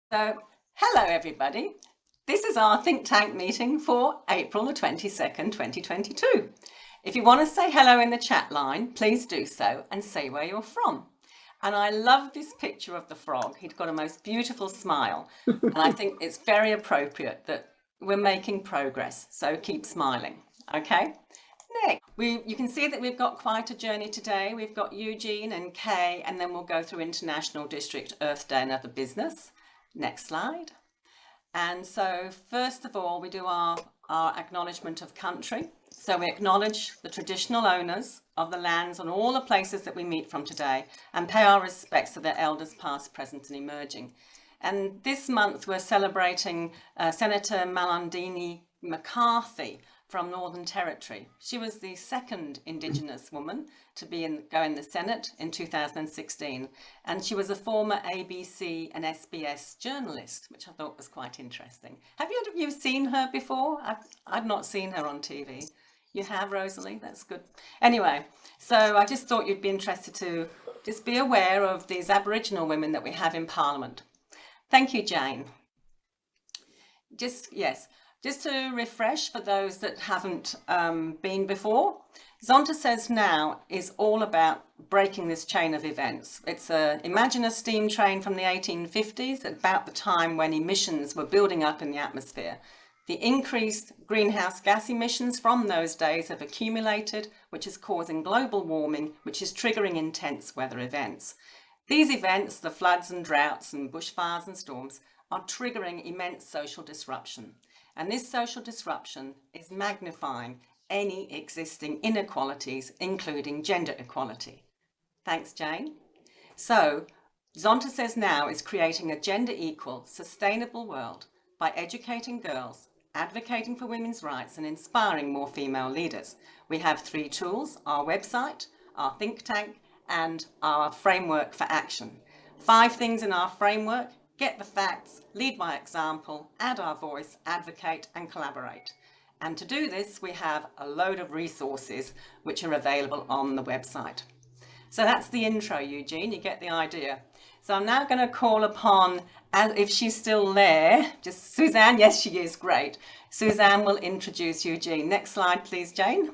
So, hello everybody. This is our think tank meeting for April the 22nd, 2022. If you want to say hello in the chat line, please do so and say where you're from. And I love this picture of the frog. He'd got a most beautiful smile. And I think it's very appropriate that we're making progress. So keep smiling, okay? Next, you can see that we've got quite a journey today. We've got Eugene and Kay, and then we'll go through International District Earth Day and other business. Next slide. And so first of all, we do our acknowledgement of country. So we acknowledge the traditional owners of the lands on all the places that we meet from today and pay our respects to their elders past, present and emerging. And this month we're celebrating Senator Malandini McCarthy from Northern Territory. She was the second Indigenous woman to go in the Senate in 2016, and she was a former ABC and SBS journalist, which I thought was quite interesting. Have you seen her before? I've not seen her on TV. You have, Rosalie? That's good. Anyway, so I just thought you'd be interested to just be aware of these Aboriginal women that we have in Parliament. Thank you, Jane. Just to refresh for those that haven't been before, Zonta Says Now is all about breaking this chain of events. Imagine a steam train from the 1850s, at about the time when emissions were building up in the atmosphere. The increased greenhouse gas emissions from those days have accumulated, which is causing global warming, which is triggering intense weather events. These events, the floods and droughts and bushfires and storms, are triggering immense social disruption. And this social disruption is magnifying any existing inequalities, including gender equality. Thanks, Jane. So, Zonta Says Now is creating a gender equal, sustainable world by educating girls, advocating for women's rights and inspiring more female leaders. We have 3 tools: our website, our think tank, and our framework for action. 5 things in our framework: get the facts, lead by example, add our voice, advocate and collaborate. And to do this, we have a load of resources which are available on the website. So that's the intro, Eugene, you get the idea. So I'm now going to call upon, if she's still there, just Suzanne. Yes, she is. Great. Suzanne will introduce Eugene. Next slide, please, Jane.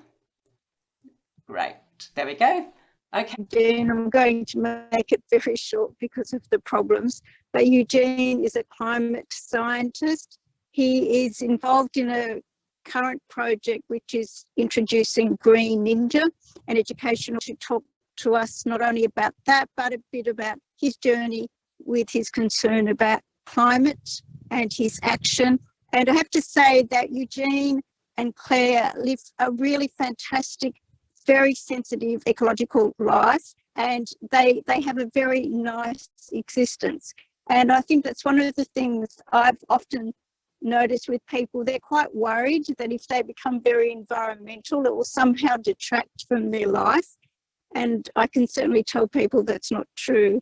Great. There we go. Okay. Eugene, I'm going to make it very short because of the problems, but Eugene is a climate scientist. He is involved in a current project which is introducing Green Ninja, and educational to talk to us not only about that, but a bit about his journey with his concern about climate and his action. And I have to say that Eugene and Claire live a really fantastic, very sensitive ecological life, and they have a very nice existence. And I think that's one of the things I've often noticed with people. They're quite worried that if they become very environmental, it will somehow detract from their life. And I can certainly tell people that's not true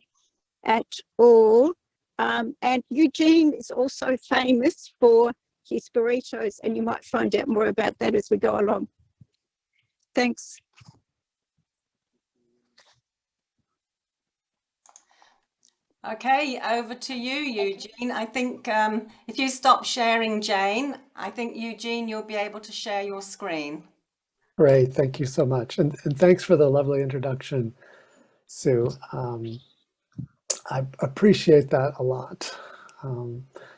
at all. And Eugene is also famous for his burritos, and you might find out more about that as we go along. Thanks. Okay, over to you, Eugene. I think if you stop sharing, Jane, I think, Eugene, you'll be able to share your screen. Great, thank you so much. And thanks for the lovely introduction, Sue. I appreciate that a lot.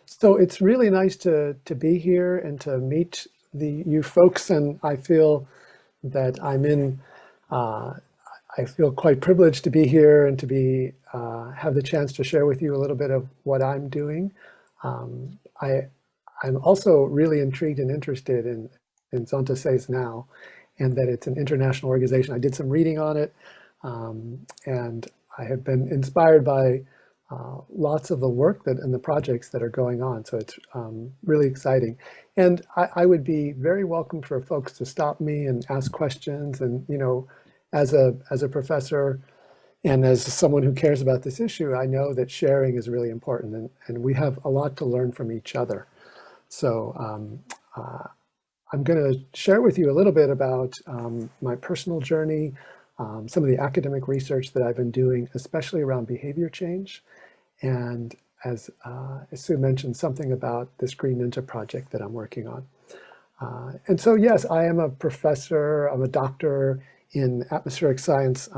So it's really nice to be here and to meet you folks, and I feel that I feel quite privileged to be here and to have the chance to share with you a little bit of what I'm doing. I'm also really intrigued and interested in Zonta Says Now, and that it's an international organization. I did some reading on it, and I have been inspired by lots of the work and the projects that are going on. So it's really exciting. And I would be very welcome for folks to stop me and ask questions. And, you know, as a professor and as someone who cares about this issue, I know that sharing is really important, and we have a lot to learn from each other. So I'm going to share with you a little bit about my personal journey, some of the academic research that I've been doing, especially around behavior change. And Sue mentioned, something about this Green Ninja project that I'm working on. And so, yes, I am a professor, I'm a doctor in atmospheric science,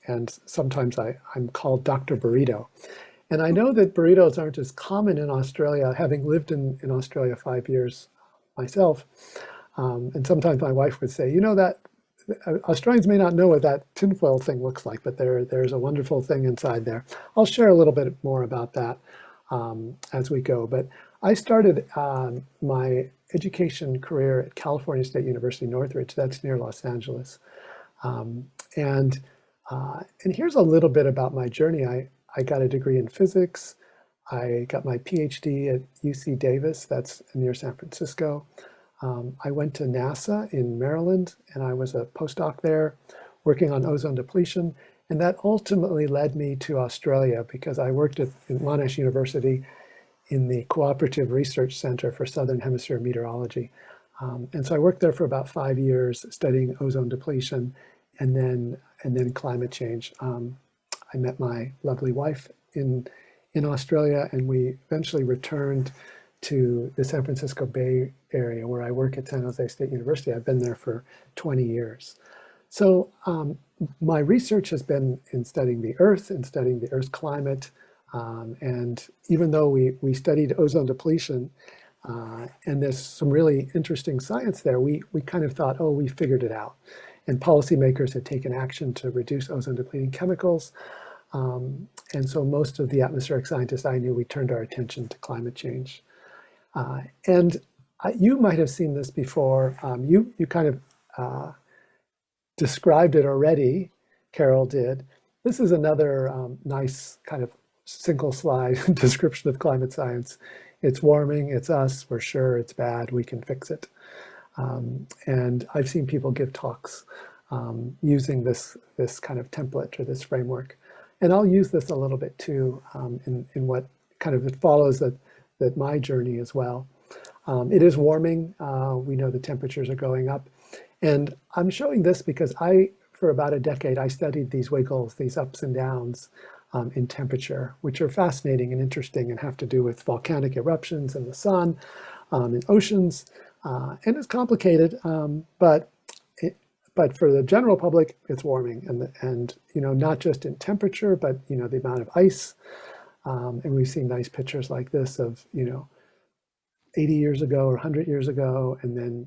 and sometimes I'm called Dr. Burrito. And I know that burritos aren't as common in Australia, having lived in Australia 5 years myself. And sometimes my wife would say, you know, that Australians may not know what that tinfoil thing looks like, but there's a wonderful thing inside there. I'll share a little bit more about that as we go. But I started my education career at California State University, Northridge. That's near Los Angeles. And here's a little bit about my journey. I got a degree in physics. I got my PhD at UC Davis, that's near San Francisco. I went to NASA in Maryland, and I was a postdoc there working on ozone depletion. And that ultimately led me to Australia because I worked in Monash University in the Cooperative Research Center for Southern Hemisphere Meteorology. And so I worked there for about 5 years studying ozone depletion and then climate change. I met my lovely wife in Australia, and we eventually returned to the San Francisco Bay Area where I work at San Jose State University. I've been there for 20 years. So my research has been in studying the Earth and studying the Earth's climate. And even though we studied ozone depletion, and there's some really interesting science there, we kind of thought, oh, we figured it out. And policymakers had taken action to reduce ozone depleting chemicals. And so most of the atmospheric scientists I knew, we turned our attention to climate change. You might have seen this before. You kind of described it already, Carol did. This is another nice kind of single slide description of climate science. It's warming, it's us, we're sure it's bad, we can fix it. And I've seen people give talks using this kind of template or this framework. And I'll use this a little bit too in what kind of it follows that my journey as well. It is warming. We know the temperatures are going up. And I'm showing this because for about a decade, I studied these wiggles, these ups and downs in temperature, which are fascinating and interesting and have to do with volcanic eruptions in the sun, in oceans. And it's complicated, but for the general public, it's warming, and not just in temperature, but the amount of ice. And we've seen nice pictures like this of 80 years ago or 100 years ago, and then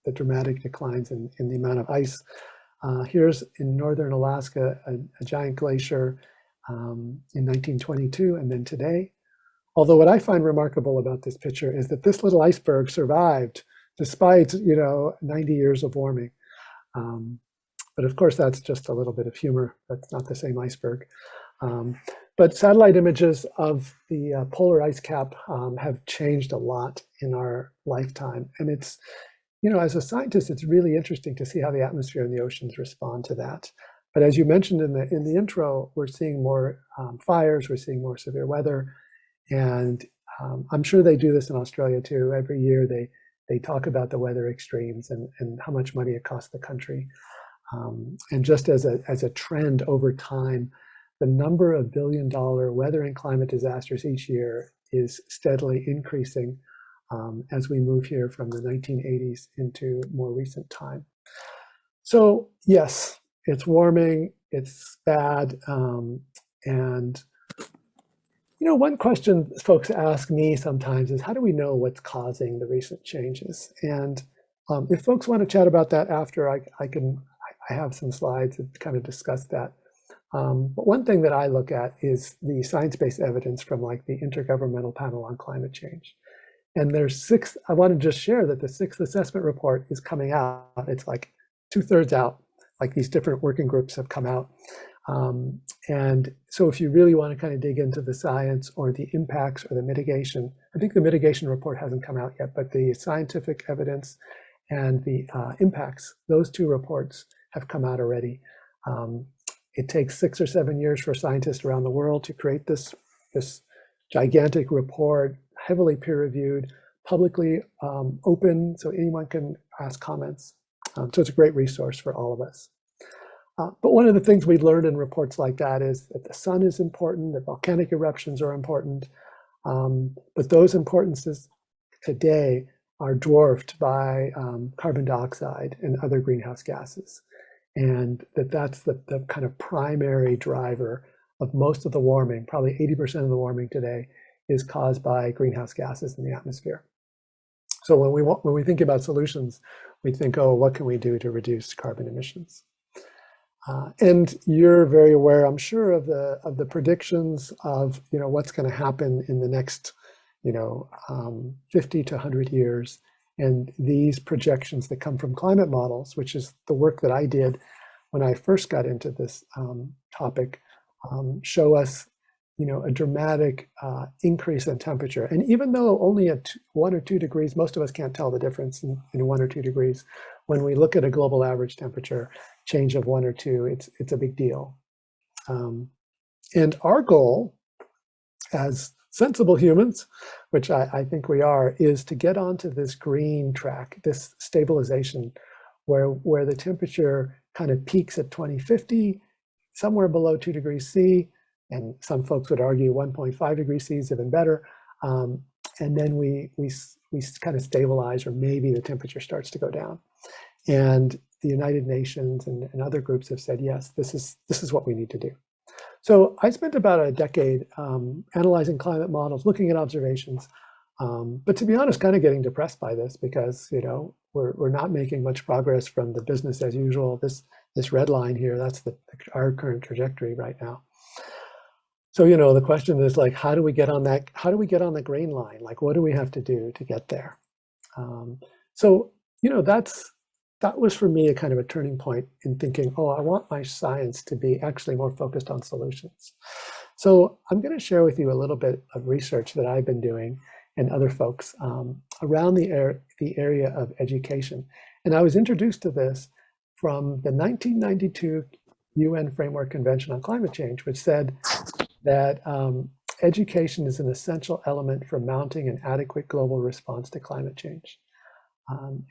the dramatic declines in the amount of ice. Here's in northern Alaska a giant glacier in 1922, and then today. Although what I find remarkable about this picture is that this little iceberg survived despite 90 years of warming. But of course, that's just a little bit of humor. That's not the same iceberg. But satellite images of the polar ice cap have changed a lot in our lifetime. And it's, as a scientist, it's really interesting to see how the atmosphere and the oceans respond to that. But as you mentioned in the intro, we're seeing more fires, we're seeing more severe weather. And I'm sure they do this in Australia too. Every year they talk about the weather extremes and how much money it costs the country. And just as a trend over time, the number of billion-dollar weather and climate disasters each year is steadily increasing as we move here from the 1980s into more recent time. So yes, it's warming, it's bad, and one question folks ask me sometimes is, how do we know what's causing the recent changes? And if folks want to chat about that after, I have some slides that kind of discuss that. But one thing that I look at is the science-based evidence from the Intergovernmental Panel on Climate Change. And there's 6, I want to just share that the 6th assessment report is coming out. It's 2/3 out, these different working groups have come out. And so if you really want to kind of dig into the science or the impacts or the mitigation, I think the mitigation report hasn't come out yet, but the scientific evidence and the impacts, those 2 reports have come out already. It takes 6 or 7 years for scientists around the world to create this gigantic report, heavily peer-reviewed, publicly open, so anyone can ask comments. So it's a great resource for all of us. But one of the things we learned in reports like that is that the sun is important, that volcanic eruptions are important, But those importances today are dwarfed by carbon dioxide and other greenhouse gases. And that's the kind of primary driver of most of the warming. Probably 80% of the warming today is caused by greenhouse gases in the atmosphere. So when we think about solutions, we think, oh, what can we do to reduce carbon emissions? And you're very aware, I'm sure, of the predictions of what's going to happen in the next 50 to 100 years. And these projections that come from climate models, which is the work that I did when I first got into this topic, show us a dramatic increase in temperature. And even though only at 1 or 2 degrees, most of us can't tell the difference in 1 or 2 degrees. When we look at a global average temperature change of 1 or 2, it's a big deal. And our goal as sensible humans, which I think we are, is to get onto this green track, this stabilization, where the temperature kind of peaks at 2050, somewhere below 2 degrees C, and some folks would argue 1.5 degrees C is even better. And then we kind of stabilize, or maybe the temperature starts to go down. And the United Nations and other groups have said, yes, this is what we need to do. So I spent about a decade analyzing climate models, looking at observations, but to be honest, kind of getting depressed by this, because we're not making much progress from the business as usual. This red line here, that's our current trajectory right now. So the question is, like, how do we get on that? How do we get on the green line? Like, what do we have to do to get there? So that was for me a kind of a turning point in thinking, oh, I want my science to be actually more focused on solutions. So I'm going to share with you a little bit of research that I've been doing and other folks around the area of education. And I was introduced to this from the 1992 UN Framework Convention on Climate Change, which said that education is an essential element for mounting an adequate global response to climate change.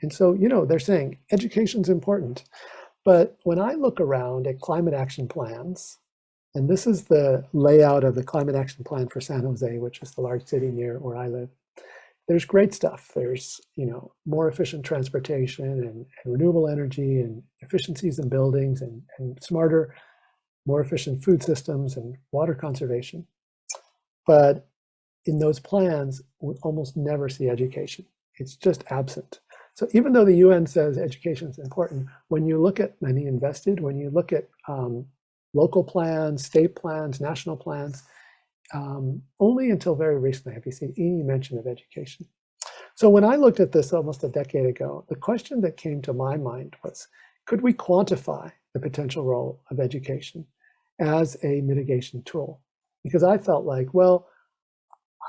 And so, they're saying education's important. But when I look around at climate action plans, and this is the layout of the climate action plan for San Jose, which is the large city near where I live, there's great stuff. There's, more efficient transportation and renewable energy and efficiencies in buildings and smarter, more efficient food systems and water conservation. But in those plans, we almost never see education. It's just absent. So even though the UN says education is important, when you look at money invested, when you look at local plans, state plans, national plans, only until very recently have you seen any mention of education. So when I looked at this almost a decade ago, the question that came to my mind was, could we quantify the potential role of education as a mitigation tool? Because I felt like, well,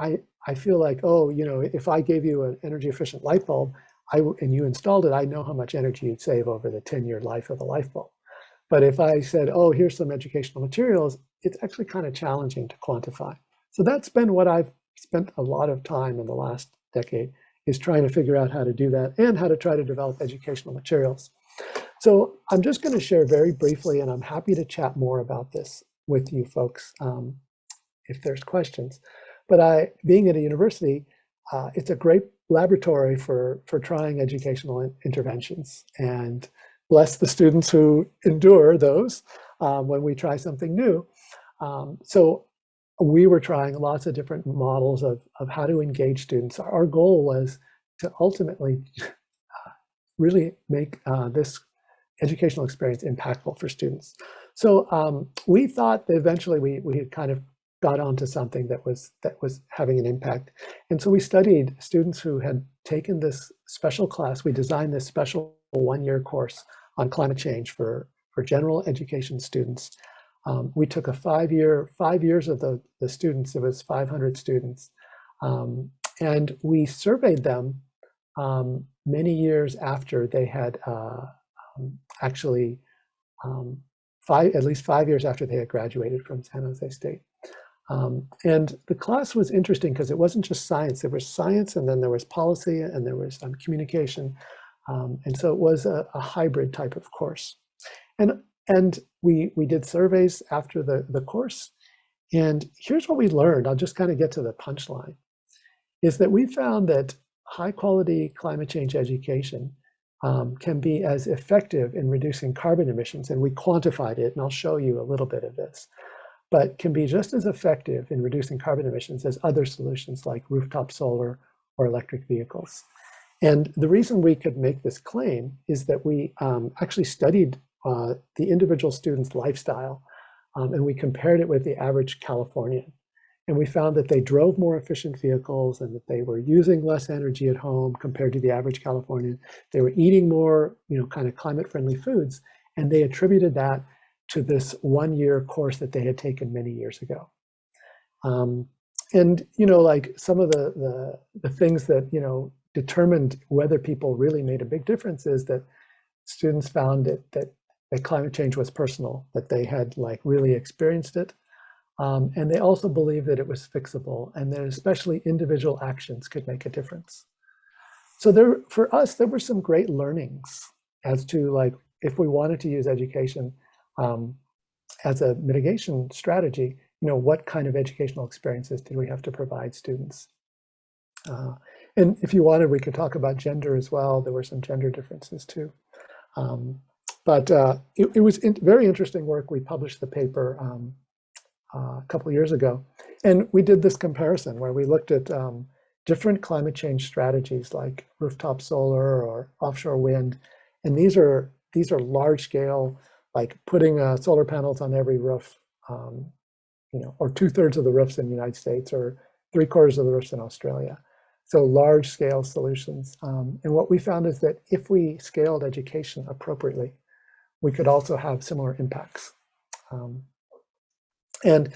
I feel like, oh, if I gave you an energy efficient light bulb and you installed it, I know how much energy you'd save over the 10-year life of the light bulb. But if I said, oh, here's some educational materials, it's actually kind of challenging to quantify. So that's been what I've spent a lot of time in the last decade, is trying to figure out how to do that and how to try to develop educational materials. So I'm just going to share very briefly, and I'm happy to chat more about this with you folks if there's questions. But being at a university, it's a great laboratory for trying educational interventions, and bless the students who endure those when we try something new. So we were trying lots of different models of how to engage students. Our goal was to ultimately really make this educational experience impactful for students. So we thought that eventually we had kind of got onto something that was having an impact. And so we studied students who had taken this special class. We designed this special one-year course on climate change for general education students. We took a 5 years of the students, it was 500 students, and we surveyed them many years after they had at least 5 years after they had graduated from San Jose State. And the class was interesting because it wasn't just science. There was science, and then there was policy, and there was communication. And so it was a hybrid type of course. And we did surveys after the course, And here's what we learned. I'll just kind of get to the punchline, is that we found that high quality climate change education can be as effective in reducing carbon emissions, and we quantified it, and I'll show you a little bit of this, but can be just as effective in reducing carbon emissions as other solutions like rooftop solar or electric vehicles. And the reason we could make this claim is that we actually studied the individual student's lifestyle, and we compared it with the average Californian. And we found that they drove more efficient vehicles and that they were using less energy at home compared to the average Californian. They were eating more, kind of climate-friendly foods, and they attributed that to this one-year course that they had taken many years ago. And like some of the things that determined whether people really made a big difference is that students found that climate change was personal, that they had like really experienced it. And they also believed that it was fixable, and that especially individual actions could make a difference. So for us, there were some great learnings as to like, if we wanted to use education as a mitigation strategy, what kind of educational experiences did we have to provide students? And if you wanted, we could talk about gender as well. There were some gender differences too. But it was very interesting work. We published the paper a couple of years ago, and we did this comparison where we looked at different climate change strategies like rooftop solar or offshore wind, and these are large scale, like putting solar panels on every roof, or 2/3 of the roofs in the United States or 3/4 of the roofs in Australia. So large scale solutions. And what we found is that if we scaled education appropriately, we could also have similar impacts. And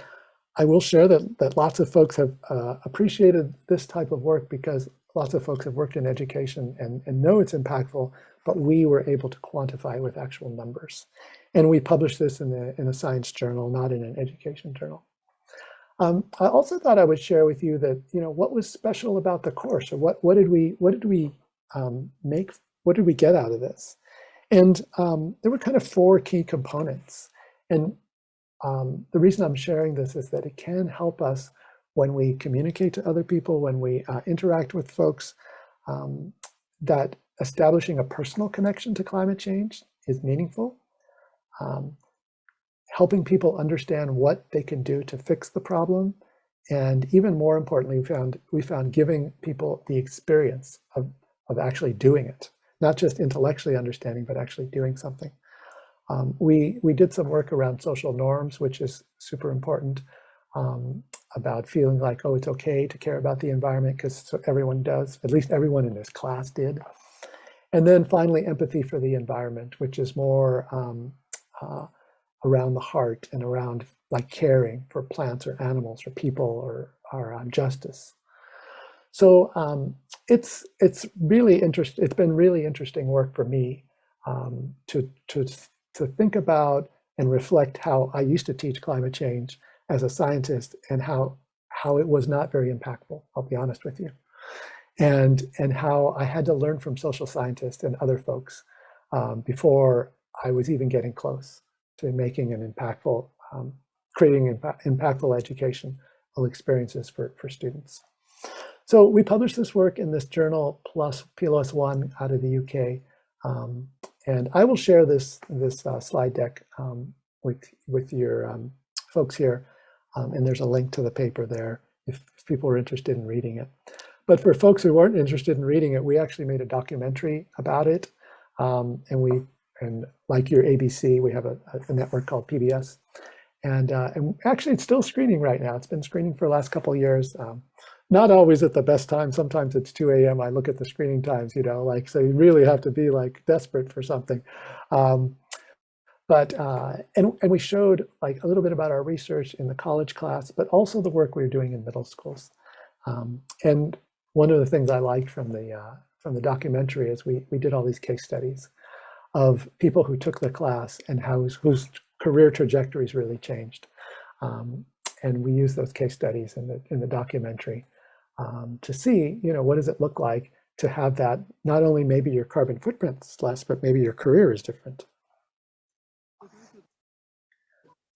I will share that lots of folks have appreciated this type of work because lots of folks have worked in education and know it's impactful, but we were able to quantify it with actual numbers. And we published this in a science journal, not in an education journal. I also thought I would share with you that, what was special about the course, or what did we get out of this? And there were kind of 4 key components. And the reason I'm sharing this is that it can help us when we communicate to other people, when we interact with folks, that establishing a personal connection to climate change is meaningful. Helping people understand what they can do to fix the problem. And even more importantly, we found giving people the experience of actually doing it, not just intellectually understanding, but actually doing something. We did some work around social norms, which is super important, about feeling like, oh, it's okay to care about the environment because everyone does, at least everyone in this class did. And then finally, empathy for the environment, which is more around the heart and around like caring for plants or animals or people or justice. So it's really interesting. It's been really interesting work for me to think about and reflect how I used to teach climate change as a scientist and how it was not very impactful, I'll be honest with you. And how I had to learn from social scientists and other folks before I was even getting close to making an impactful, creating impactful educational experiences for students. So we published this work in this journal PLOS One out of the UK. And I will share this slide deck with your folks here. And there's a link to the paper there if people are interested in reading it. But for folks who weren't interested in reading it, we actually made a documentary about it. And like your ABC, we have a network called PBS. And actually it's still screening right now. It's been screening for the last couple of years. Not always at the best time. Sometimes it's 2 a.m. I look at the screening times, so you really have to be like desperate for something. But we showed like a little bit about our research in the college class, but also the work we were doing in middle schools. And one of the things I liked from the documentary is we did all these case studies of people who took the class and whose career trajectories really changed. And we use those case studies in the documentary to see, what does it look like to have that, not only maybe your carbon footprint's less, but maybe your career is different.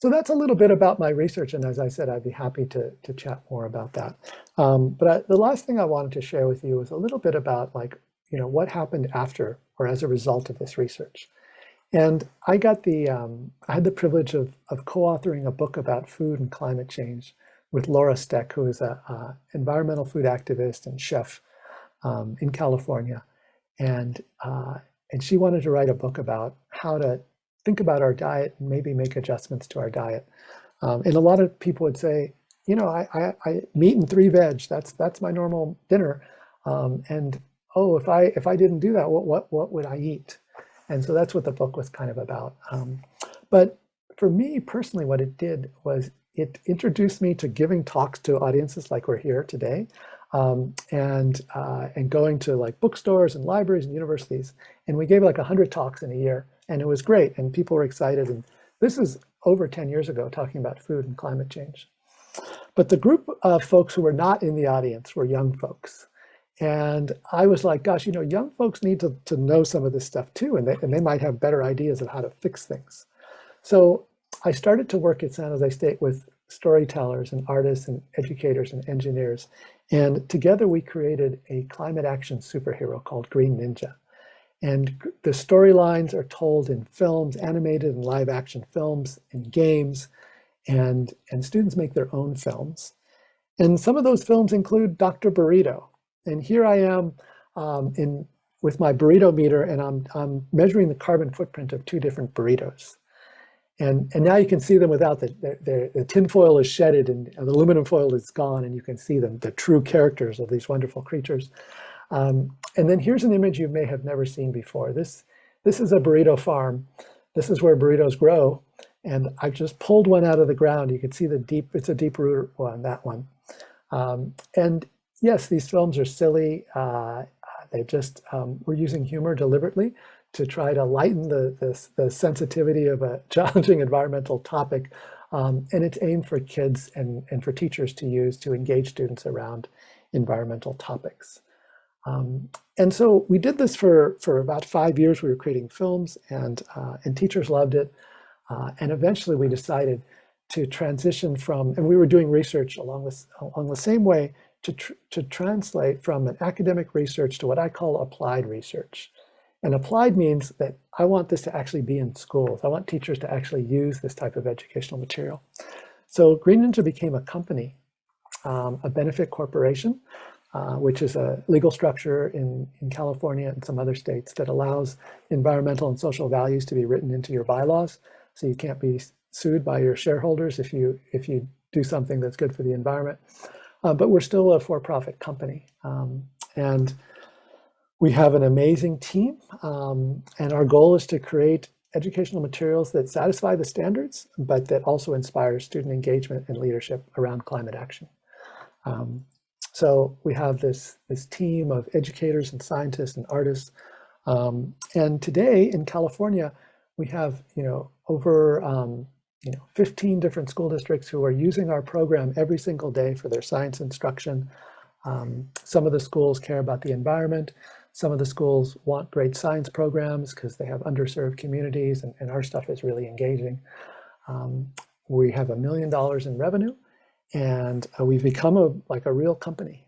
So that's a little bit about my research, and as I said, I'd be happy to chat more about that. The last thing I wanted to share with you was a little bit about what happened after or as a result of this research. And I got I had the privilege of co-authoring a book about food and climate change with Laura Steck, who is a environmental food activist and chef in California. And she wanted to write a book about how to think about our diet and maybe make adjustments to our diet. And a lot of people would say, I meat and 3 veg. That's my normal dinner. And oh, if I didn't do that, what would I eat? And so that's what the book was kind of about. But for me personally, what it did was it introduced me to giving talks to audiences like we're here today, and going to like bookstores and libraries and universities. And we gave like 100 talks in a year, and it was great, and people were excited. And this is over 10 years ago, talking about food and climate change. But the group of folks who were not in the audience were young folks. And I was like, gosh, young folks need to know some of this stuff too, and they might have better ideas of how to fix things. So I started to work at San Jose State with storytellers and artists and educators and engineers. And together we created a climate action superhero called Green Ninja. And the storylines are told in films, animated and live action films, in games, and students make their own films. And some of those films include Dr. Burrito. And here I am with my burrito meter, and I'm measuring the carbon footprint of 2 different burritos. And now you can see them without the tin foil is shedded and the aluminum foil is gone, and you can see them, the true characters of these wonderful creatures. And then here's an image you may have never seen before. This is a burrito farm. This is where burritos grow. And I've just pulled one out of the ground. You can see it's a deep root one, that one. And yes, these films are silly. We're using humor deliberately to try to lighten the sensitivity of a challenging environmental topic. And it's aimed for kids and for teachers to use to engage students around environmental topics. And so we did this for about 5 years. We were creating films, and teachers loved it. And eventually we decided to transition from, and we were doing research along the same way, to translate from an academic research to what I call applied research. And applied means that I want this to actually be in schools. I want teachers to actually use this type of educational material. So Green Ninja became a company, a benefit corporation, which is a legal structure in California and some other states that allows environmental and social values to be written into your bylaws. So you can't be sued by your shareholders if you do something that's good for the environment. But we're still a for-profit company. And we have an amazing team. And our goal is to create educational materials that satisfy the standards, but that also inspire student engagement and leadership around climate action. So we have this team of educators and scientists and artists. And today in California, we have over 15 different school districts who are using our program every single day for their science instruction. Some of the schools care about the environment. Some of the schools want great science programs because they have underserved communities, and our stuff is really engaging. We have $1 million in revenue, and we've become a real company.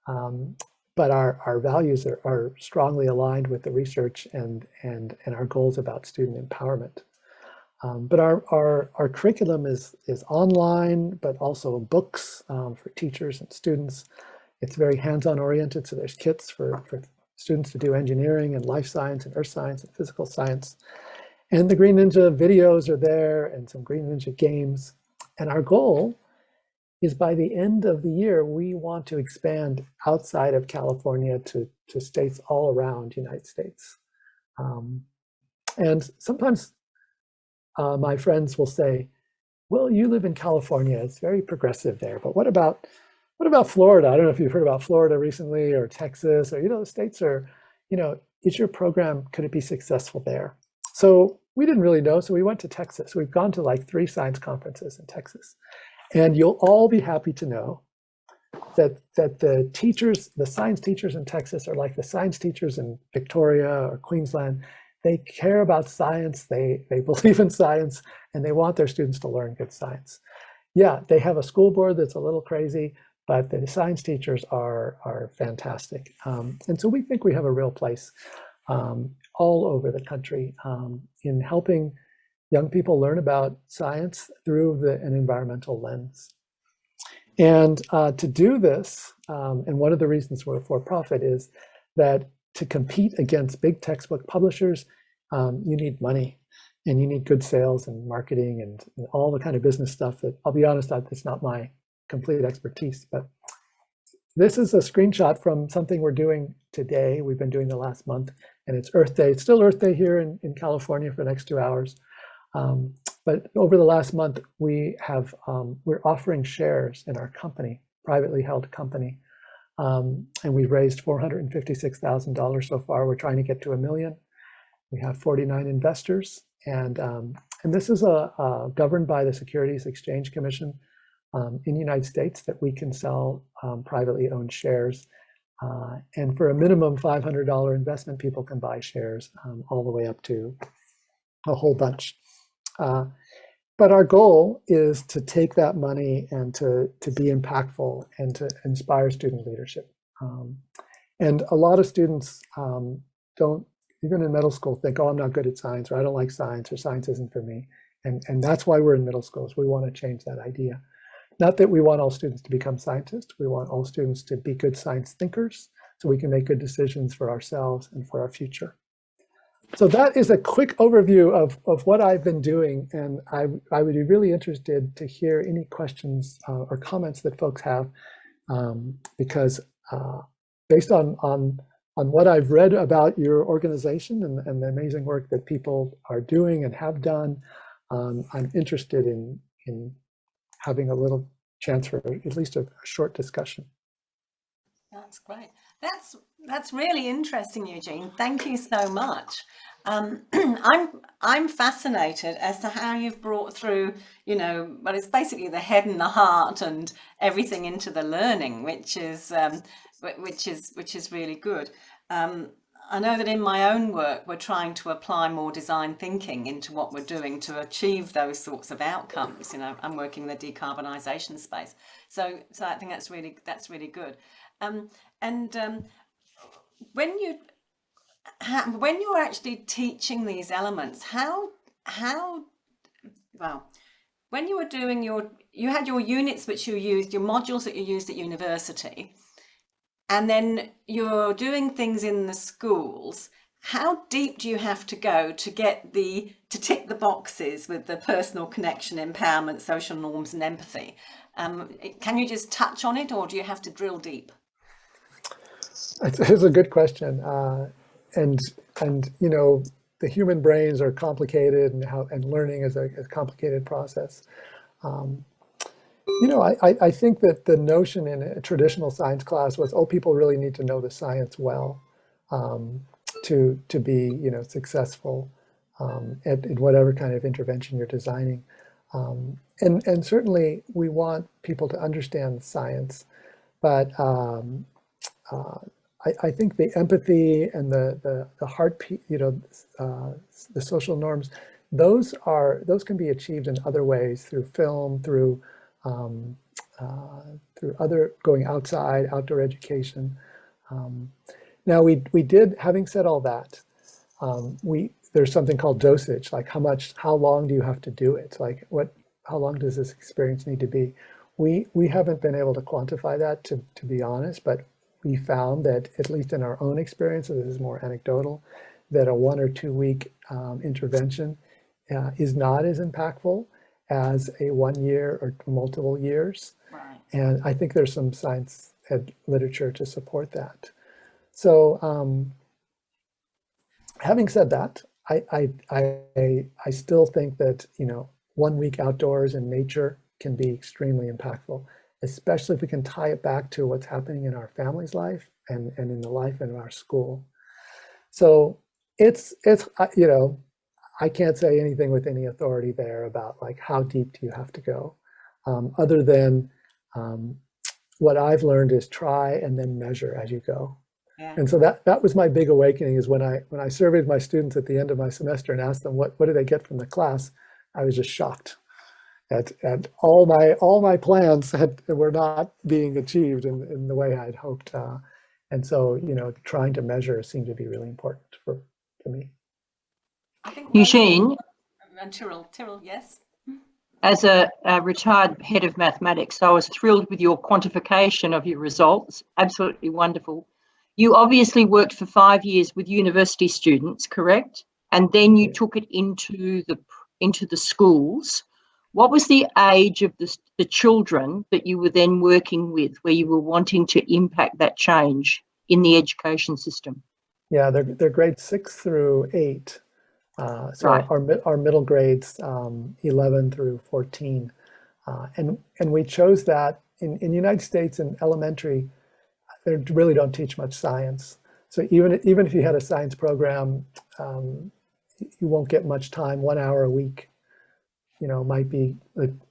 But our values are strongly aligned with the research and our goals about student empowerment. But our curriculum is online, but also books for teachers and students. It's very hands-on oriented, so there's kits for students to do engineering and life science and earth science and physical science. And the Green Ninja videos are there, and some Green Ninja games. And our goal is by the end of the year, we want to expand outside of California to states all around the United States. And sometimes my friends will say, well, you live in California, it's very progressive there, but what about Florida? I don't know if you've heard about Florida recently, or Texas, or, the states are, is your program, could it be successful there? So we didn't really know, so we went to Texas. We've gone to like 3 science conferences in Texas. And you'll all be happy to know that the science teachers in Texas are like the science teachers in Victoria or Queensland. they care about science, they believe in science, and they want their students to learn good science. Yeah, they have a school board that's a little crazy, but the science teachers are fantastic. And so we think we have a real place all over the country in helping young people learn about science through an environmental lens. And to do this, and one of the reasons we're for-profit is that to compete against big textbook publishers, you need money, and you need good sales and marketing and all the kind of business stuff that, I'll be honest, it's not my complete expertise. But this is a screenshot from something we're doing today. We've been doing the last month, and it's Earth Day. It's still Earth Day here in California for the next 2 hours. But over the last month, we're offering shares in our company, privately held company. And we've raised $456,000 so far. We're trying to get to $1 million. We have 49 investors. And this is governed by the Securities Exchange Commission in the United States, that we can sell privately owned shares. And for a minimum $500 investment, people can buy shares all the way up to a whole bunch. But our goal is to take that money and to be impactful and to inspire student leadership. And a lot of students don't, even in middle school, think, oh, I'm not good at science, or I don't like science, or science isn't for me. And that's why we're in middle schools. We want to change that idea. Not that we want all students to become scientists. We want all students to be good science thinkers so we can make good decisions for ourselves and for our future. So that is a quick overview of what I've been doing, and I would be really interested to hear any questions or comments that folks have, because based on what I've read about your organization and the amazing work that people are doing and have done, I'm interested in having a little chance for at least a short discussion. That's great. That's really interesting, Eugene. Thank you so much. I'm fascinated as to how you've brought through, but it's basically the head and the heart and everything into the learning, which is really good. I know that in my own work, we're trying to apply more design thinking into what we're doing to achieve those sorts of outcomes. I'm working in the decarbonisation space, so I think that's really good. When you're actually teaching these elements, when you were doing you had your units which you used, your modules that you used at university, and then you're doing things in the schools, how deep do you have to go to get to tick the boxes with the personal connection, empowerment, social norms, and empathy? Can you just touch on it, or do you have to drill deep? It's a good question. And the human brains are complicated, and learning is a complicated process. I think that the notion in a traditional science class was, oh, people really need to know the science well to be successful in whatever kind of intervention you're designing. And certainly we want people to understand science, but I think the empathy and the heartbeat, the social norms, those can be achieved in other ways, through film, through other going outside, outdoor education. Now we did, having said all that, there's something called dosage, like how long do you have to do it? Like how long does this experience need to be? We haven't been able to quantify that, to be honest, but we found that, at least in our own experience, this is more anecdotal, that a 1 or 2 week intervention is not as impactful as a 1 year or multiple years. Right. And I think there's some science ed literature to support that. So having said that, I still think that 1 week outdoors in nature can be extremely impactful, especially if we can tie it back to what's happening in our family's life and in the life in our school. So it's I can't say anything with any authority there about like how deep do you have to go, other than what I've learned is try and then measure as you go. Yeah. And so that was my big awakening, is when I surveyed my students at the end of my semester and asked them what do they get from the class, I was just shocked at all my plans were not being achieved in the way I'd hoped. And so, you know, trying to measure seemed to be really important for me. I think Eugene, and Tyrrell, yes. as a retired head of mathematics, I was thrilled with your quantification of your results. Absolutely wonderful. You obviously worked for 5 years with university students, correct? And then you took it into the schools. What was the age of the children that you were then working with, where you were wanting to impact that change in the education system? Yeah, they're grades 6 through 8. So Right. our middle grades, 11 through 14. And we chose that in the United States in elementary, they really don't teach much science. So even if you had a science program, you won't get much time. 1 hour a week, you know, might be.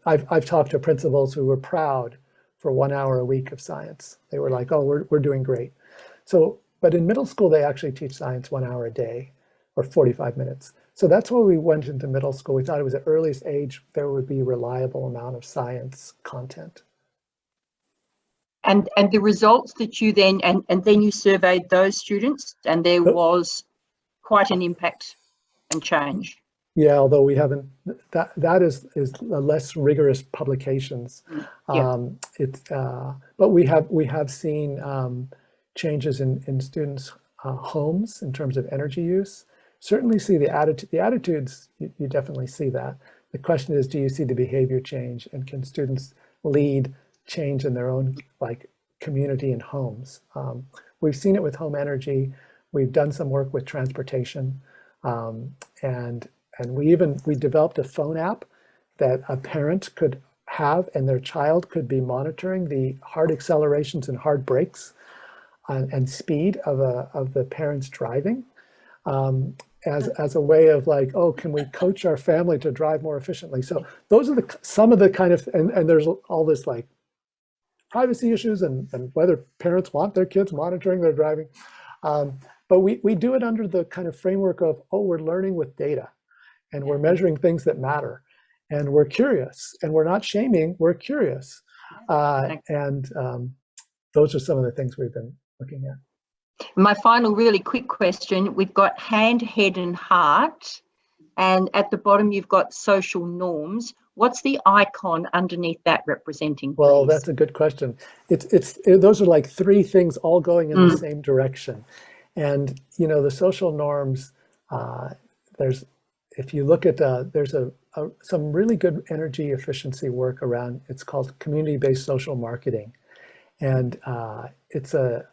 I've talked to principals who were proud for 1 hour a week of science. They were like, "Oh, we're doing great." So, but in middle school, they actually teach science 1 hour a day, or 45 minutes. So that's why we went into middle school. We thought it was the earliest age there would be reliable amount of science content. And the results that you then, and then you surveyed those students, and there was quite an impact and change. Yeah, although we haven't, that is less rigorous publications. Yeah. But we have seen changes in students' homes in terms of energy use. Certainly see the attitudes, you definitely see that. The question is, do you see the behavior change, and can students lead change in their own community and homes? We've seen it with home energy. We've done some work with transportation, and we developed a phone app that a parent could have, and their child could be monitoring the hard accelerations and hard brakes and speed of the parents driving, as a way of oh, can we coach our family to drive more efficiently? So those are some of the kind of, and there's all this privacy issues and whether parents want their kids monitoring their driving. But we do it under the kind of framework of, oh, we're learning with data, and we're measuring things that matter, and we're curious, and we're not shaming, we're curious. And those are some of the things we've been looking at. My final really quick question, we've got hand, head and heart, and at the bottom you've got social norms. What's the icon underneath that representing, please? Well, that's a good question. Those are three things all going in the same direction. And, you know, the social norms, if you look at, there's some really good energy efficiency work around, it's called community-based social marketing. And it's a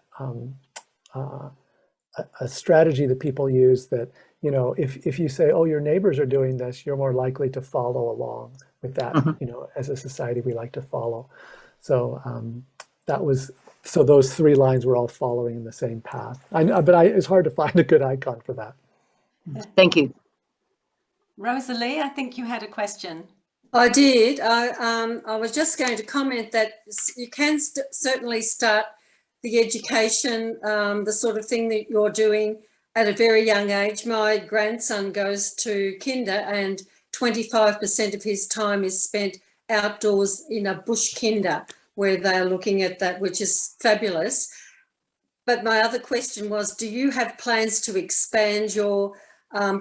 strategy that people use that, you know, if you say, oh, your neighbors are doing this, you're more likely to follow along with that. You know, as a society, we like to follow. So so those three lines were all following in the same path. But it's hard to find a good icon for that. Thank you. Rosalie, I think you had a question. I did. I was just going to comment that you can certainly start the education, the sort of thing that you're doing at a very young age. My grandson goes to kinder, and 25% of his time is spent outdoors in a bush kinder, where they're looking at that, which is fabulous. But my other question was, do you have plans to expand your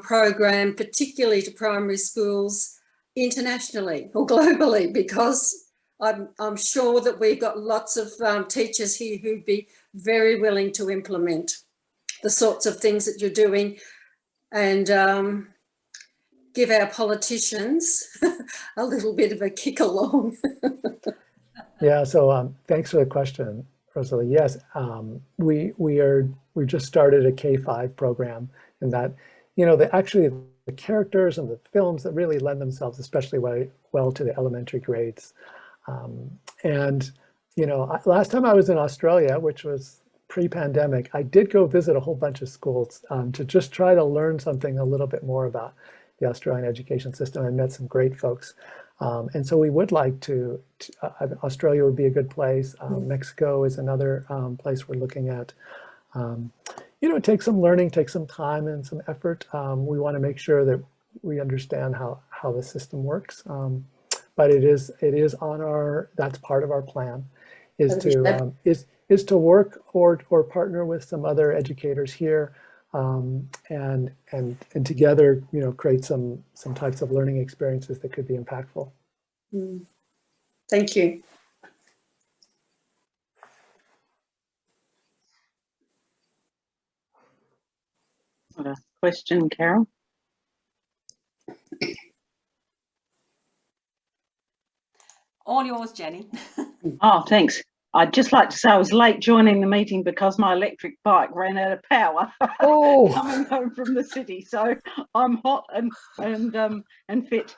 program, particularly to primary schools, internationally or globally? Because I'm sure that we've got lots of teachers here who'd be very willing to implement the sorts of things that you're doing, and give our politicians a little bit of a kick along. Yeah, so thanks for the question, Rosalie. Yes, we just started a K-5 program, and that, you know, actually the characters and the films that really lend themselves especially well to the elementary grades. And, you know, last time I was in Australia, which was pre-pandemic, I did go visit a whole bunch of schools to just try to learn something a little bit more about the Australian education system. I met some great folks. And so we would like to Australia would be a good place. Mexico is another place we're looking at. You know, it takes some learning, takes some time and some effort. We want to make sure that we understand how the system works. But it is on our, that's part of our plan, is to work or partner with some other educators here, and together, you know, create some types of learning experiences that could be impactful. Thank you. What a question, Carol. All yours, Jenny. Oh, thanks. I'd just like to say I was late joining the meeting because my electric bike ran out of power Oh. coming home from the city. So I'm hot and fit.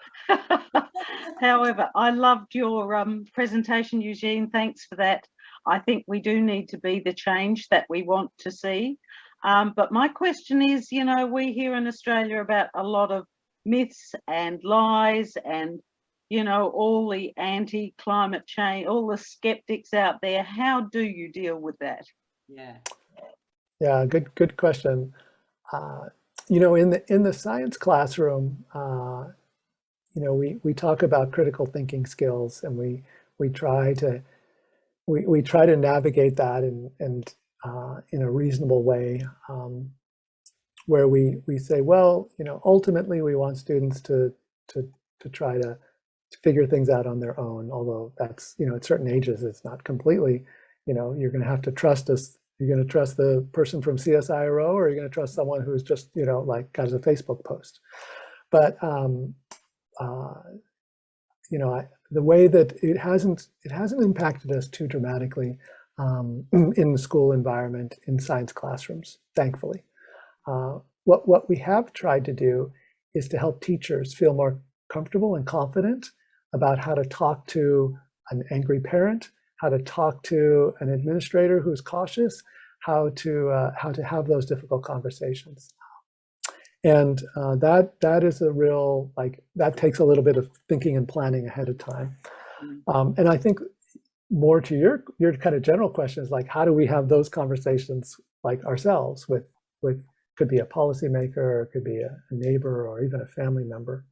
However, I loved your presentation, Eugene. Thanks for that. I think we do need to be the change that we want to see. But my question is, you know, we hear in Australia about a lot of myths and lies and, you know, all the anti-climate change, all the skeptics out there. How do you deal with that? Yeah, good question. You know, in the science classroom, you know, we talk about critical thinking skills, and we try to navigate that and in a reasonable way, where we say, well, you know, ultimately we want students to try to figure things out on their own, although that's, you know, at certain ages it's not completely, you know, you're going to have to trust us. You're going to trust the person from CSIRO, or you're going to trust someone who's just, you know, like has a Facebook post. But you know, the way that it hasn't impacted us too dramatically in the school environment, in science classrooms, thankfully. What we have tried to do is to help teachers feel more comfortable and confident about how to talk to an angry parent, how to talk to an administrator who's cautious, how to have those difficult conversations. And that is a real, like, that takes a little bit of thinking and planning ahead of time. And I think more to your kind of general question is, like, how do we have those conversations, like, ourselves with could be a policymaker, or it could be a neighbor, or even a family member.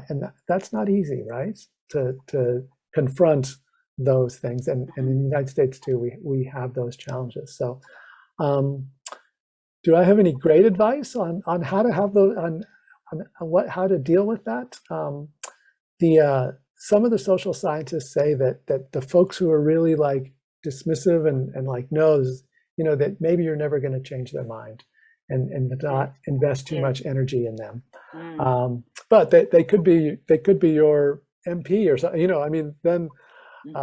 And that's not easy, right? To confront those things. And in the United States too, we have those challenges. So do I have any great advice on how to have those, on how to deal with that? Some of the social scientists say that the folks who are really, like, dismissive and like, no, you know, that maybe you're never going to change their mind, and not invest too much energy in them. But they could be your MP or something, you know, I mean, then, you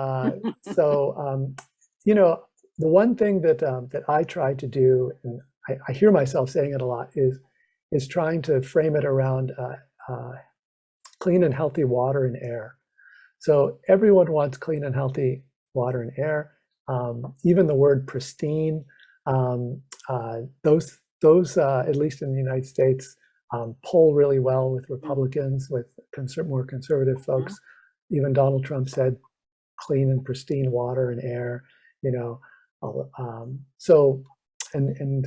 know, the one thing that I try to do, and I hear myself saying it a lot, is trying to frame it around clean and healthy water and air. So everyone wants clean and healthy water and air. Even the word pristine, those at least in the United States, poll really well with Republicans, with more conservative folks. Even Donald Trump said clean and pristine water and air, you know. So and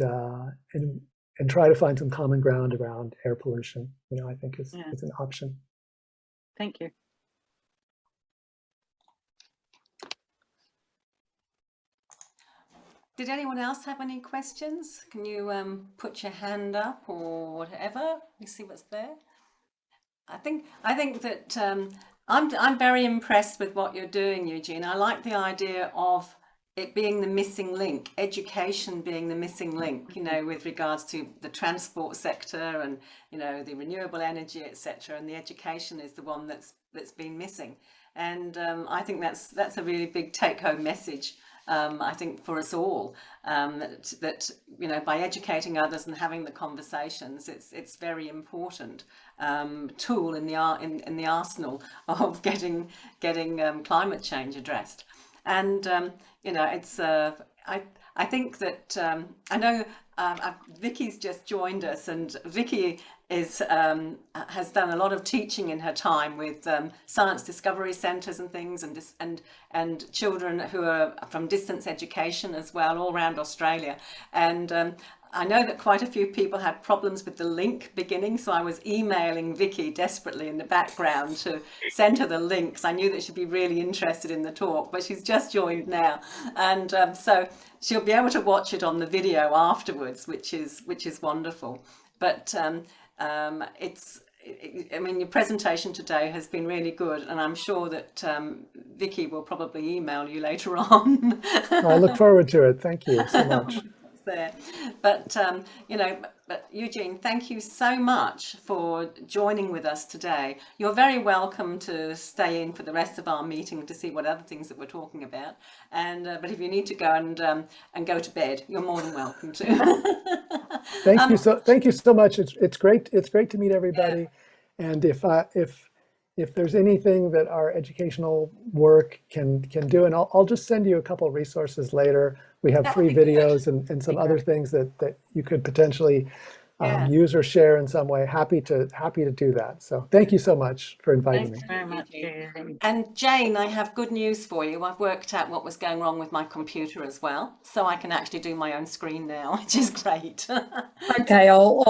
try to find some common ground around air pollution, you know, I think is an option. Thank you. Did anyone else have any questions? Can you put your hand up or whatever? Let me see what's there. I think that I'm very impressed with what you're doing, Eugene. I like the idea of it being the missing link, education being the missing link, you know, with regards to the transport sector and, you know, the renewable energy, etc. And the education is the one that's been missing. And I think that's a really big take-home message. I think for us all, that you know, by educating others and having the conversations, it's very important tool in the arsenal of getting climate change addressed. And you know, it's I think that I know Vicky's just joined us, and Vicky is has done a lot of teaching in her time with science discovery centres and things, and children who are from distance education as well, all around Australia. And I know that quite a few people had problems with the link beginning, so I was emailing Vicky desperately in the background to send her the links. I knew that she'd be really interested in the talk, but she's just joined now, and so she'll be able to watch it on the video afterwards, which is wonderful. But I mean, your presentation today has been really good, and I'm sure that Vicky will probably email you later on. I look forward to it. Thank you so much. There, but you know, but Eugene, thank you so much for joining with us today. You're very welcome to stay in for the rest of our meeting to see what other things that we're talking about. And but if you need to go and go to bed, you're more than welcome to. Thank you so much. It's great to meet everybody. Yeah. And if there's anything that our educational work can do, and I'll just send you a couple of resources later. We have free videos and some other things that you could potentially use or share in some way. Happy to do that. So thank you so much for inviting me. Thanks very much, Jane. And Jane, I have good news for you. I've worked out what was going wrong with my computer as well, so I can actually do my own screen now, which is great. Okay, I'll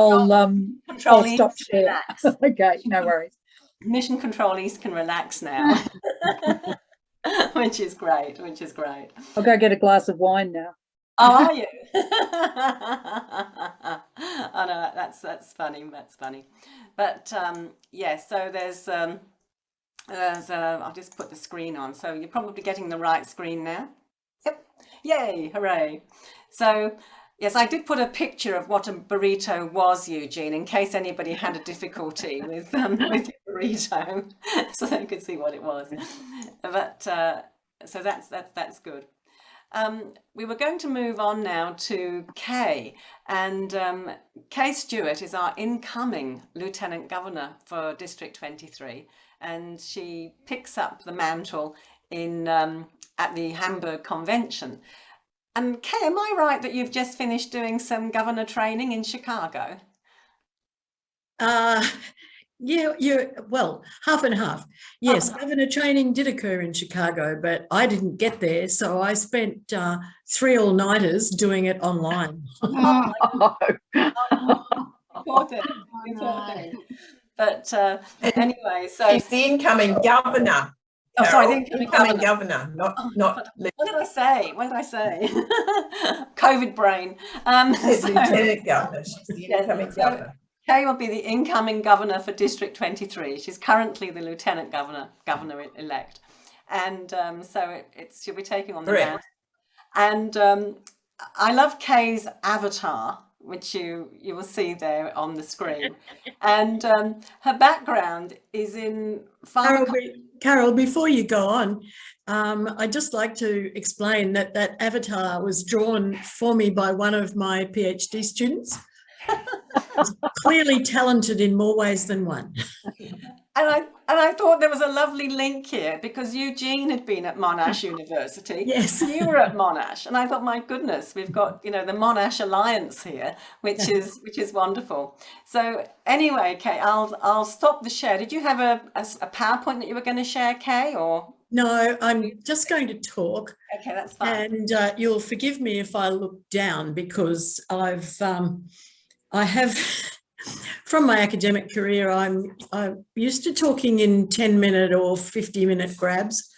stop share. Okay, no worries. Mission Control East can relax now, which is great. I'll go get a glass of wine now. Oh, are you? Oh no, that's funny. But yeah, so there's I'll just put the screen on. So you're probably getting the right screen now. Yep. Yay! Hooray! So. Yes, I did put a picture of what a burrito was, Eugene, in case anybody had a difficulty with your burrito, so they could see what it was. But so that's good. We were going to move on now to Kay, and Kay Stewart is our incoming Lieutenant Governor for District 23, and she picks up the mantle in at the Hamburg Convention. And Kay, am I right that you've just finished doing some governor training in Chicago? Well, half and half. Yes, governor training did occur in Chicago, but I didn't get there, so I spent 3 all-nighters doing it online. Important. But anyway, so she's the incoming governor. Oh, sorry, the incoming governor, not. What did I say? COVID brain. Lieutenant governor. She's the incoming governor. Kay will be the incoming governor for District 23. She's currently the lieutenant governor elect, and so she'll be taking on the mantle. And I love Kay's avatar, which you will see there on the screen, and her background is in Carol, before you go on, I'd just like to explain that avatar was drawn for me by one of my PhD students. Clearly talented in more ways than one. And I thought there was a lovely link here, because Eugene had been at Monash University. Yes. You were at Monash, and I thought, my goodness, we've got, you know, the Monash Alliance here, which is wonderful. So anyway, Kay, I'll stop the share. Did you have a PowerPoint that you were going to share, Kay, or? No, I'm just going to talk. Okay, that's fine. And you'll forgive me if I look down, because I have, from my academic career, I'm used to talking in 10-minute or 50-minute grabs.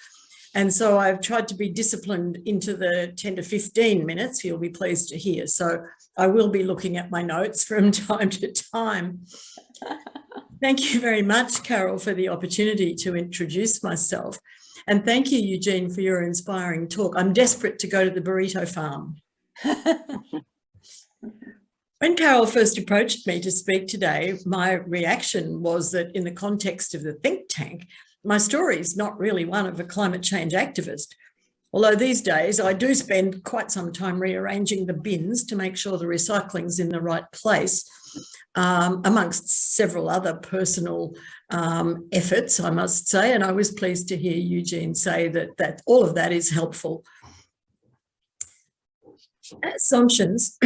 And so I've tried to be disciplined into the 10 to 15 minutes, you'll be pleased to hear. So I will be looking at my notes from time to time. Thank you very much, Carol, for the opportunity to introduce myself. And thank you, Eugene, for your inspiring talk. I'm desperate to go to the burrito farm. When Carol first approached me to speak today, my reaction was that in the context of the think tank, my story is not really one of a climate change activist. Although these days I do spend quite some time rearranging the bins to make sure the recycling's in the right place, amongst several other personal efforts, I must say. And I was pleased to hear Eugene say that all of that is helpful. As Zontians,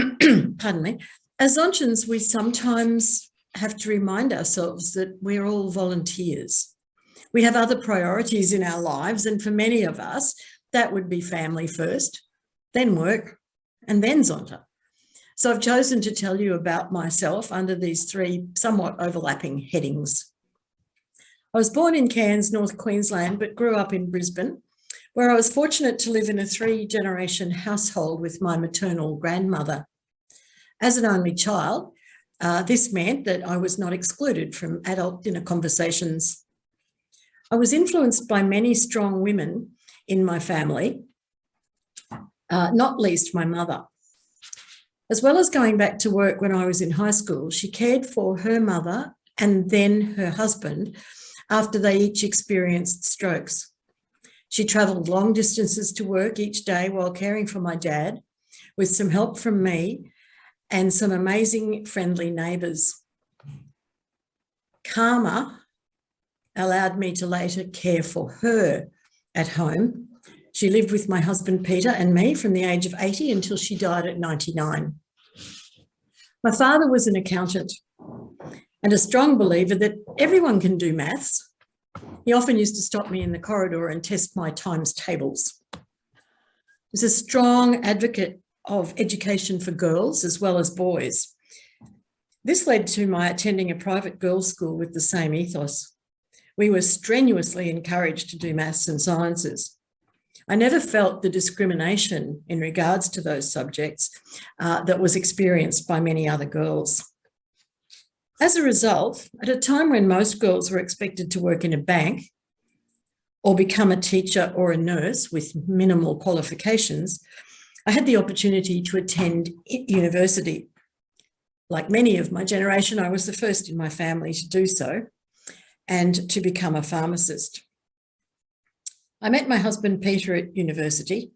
pardon me, as Zontians, we sometimes have to remind ourselves that we're all volunteers. We have other priorities in our lives, and for many of us, that would be family first, then work, and then Zonta. So I've chosen to tell you about myself under these three somewhat overlapping headings. I was born in Cairns, North Queensland, but grew up in Brisbane, where I was fortunate to live in a 3-generation household with my maternal grandmother. As an only child, this meant that I was not excluded from adult dinner conversations. I was influenced by many strong women in my family, not least my mother. As well as going back to work when I was in high school, she cared for her mother and then her husband after they each experienced strokes. She travelled long distances to work each day while caring for my dad, with some help from me and some amazing friendly neighbours. Karma allowed me to later care for her at home. She lived with my husband Peter and me from the age of 80 until she died at 99. My father was an accountant and a strong believer that everyone can do maths. He often used to stop me in the corridor and test my times tables. He was a strong advocate of education for girls as well as boys. This led to my attending a private girls' school with the same ethos. We were strenuously encouraged to do maths and sciences. I never felt the discrimination in regards to those subjects that was experienced by many other girls. As a result, at a time when most girls were expected to work in a bank or become a teacher or a nurse with minimal qualifications, I had the opportunity to attend university. Like many of my generation, I was the first in my family to do so and to become a pharmacist. I met my husband Peter at university.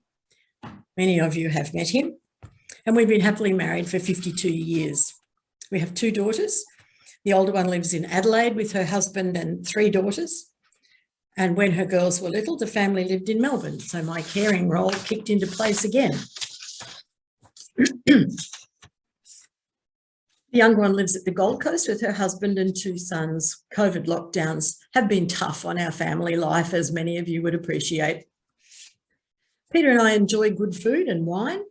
Many of you have met him, and we've been happily married for 52 years. We have 2 daughters. The older one lives in Adelaide with her husband and 3 daughters. And when her girls were little, the family lived in Melbourne. So my caring role kicked into place again. The younger one lives at the Gold Coast with her husband and 2 sons. COVID lockdowns have been tough on our family life, as many of you would appreciate. Peter and I enjoy good food and wine,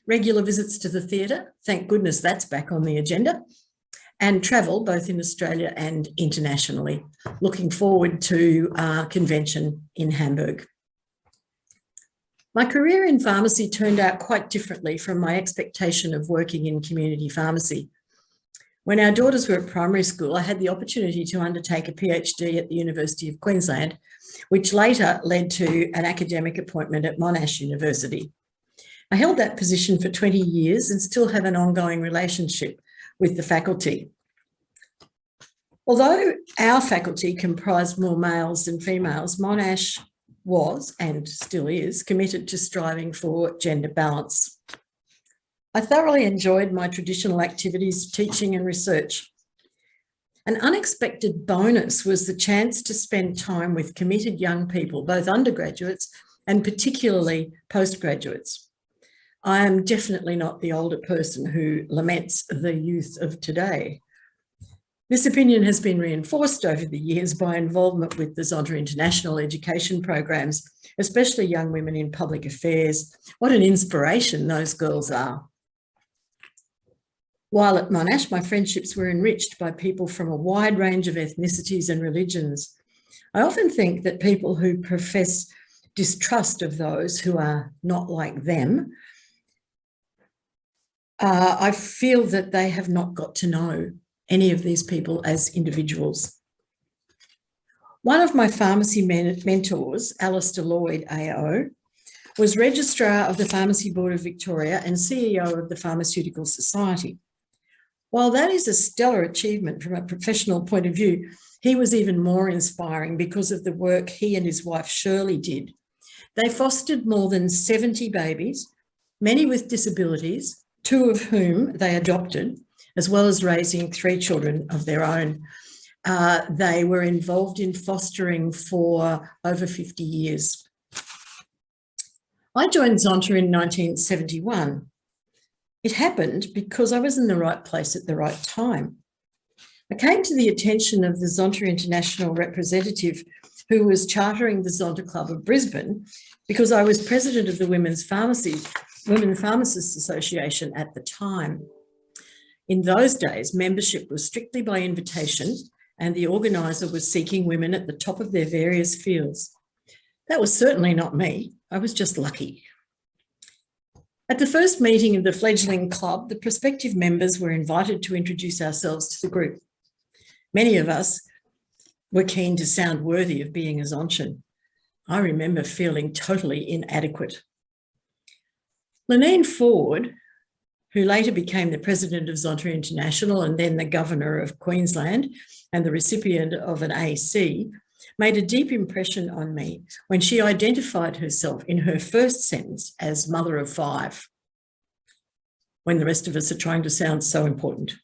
regular visits to the theatre. Thank goodness that's back on the agenda. And travel both in Australia and internationally. Looking forward to our convention in Hamburg. My career in pharmacy turned out quite differently from my expectation of working in community pharmacy. When our daughters were at primary school, I had the opportunity to undertake a PhD at the University of Queensland, which later led to an academic appointment at Monash University. I held that position for 20 years and still have an ongoing relationship with the faculty. Although our faculty comprised more males than females, Monash was, and still is, committed to striving for gender balance. I thoroughly enjoyed my traditional activities, teaching and research. An unexpected bonus was the chance to spend time with committed young people, both undergraduates and particularly postgraduates. I am definitely not the older person who laments the youth of today. This opinion has been reinforced over the years by involvement with the Zonta international education programs, especially young women in public affairs. What an inspiration those girls are. While at Monash, my friendships were enriched by people from a wide range of ethnicities and religions. I often think that people who profess distrust of those who are not like them, I feel that they have not got to know any of these people as individuals. One of my pharmacy mentors, Alistair Lloyd AO, was Registrar of the Pharmacy Board of Victoria and CEO of the Pharmaceutical Society. While that is a stellar achievement from a professional point of view, he was even more inspiring because of the work he and his wife Shirley did They fostered more than 70 babies, many with disabilities, 2 of whom they adopted, as well as raising 3 children of their own. They were involved in fostering for over 50 years. I joined Zonta in 1971. It happened because I was in the right place at the right time. I came to the attention of the Zonta International representative who was chartering the Zonta Club of Brisbane because I was president of the Women Pharmacists Association at the time. In those days, membership was strictly by invitation and the organiser was seeking women at the top of their various fields. That was certainly not me. I was just lucky. At the first meeting of the fledgling club, the prospective members were invited to introduce ourselves to the group. Many of us were keen to sound worthy of being a Zontian. I remember feeling totally inadequate. Lenine Ford, who later became the president of Zonta International and then the governor of Queensland and the recipient of an AC, made a deep impression on me when she identified herself in her first sentence as mother of 5, when the rest of us are trying to sound so important.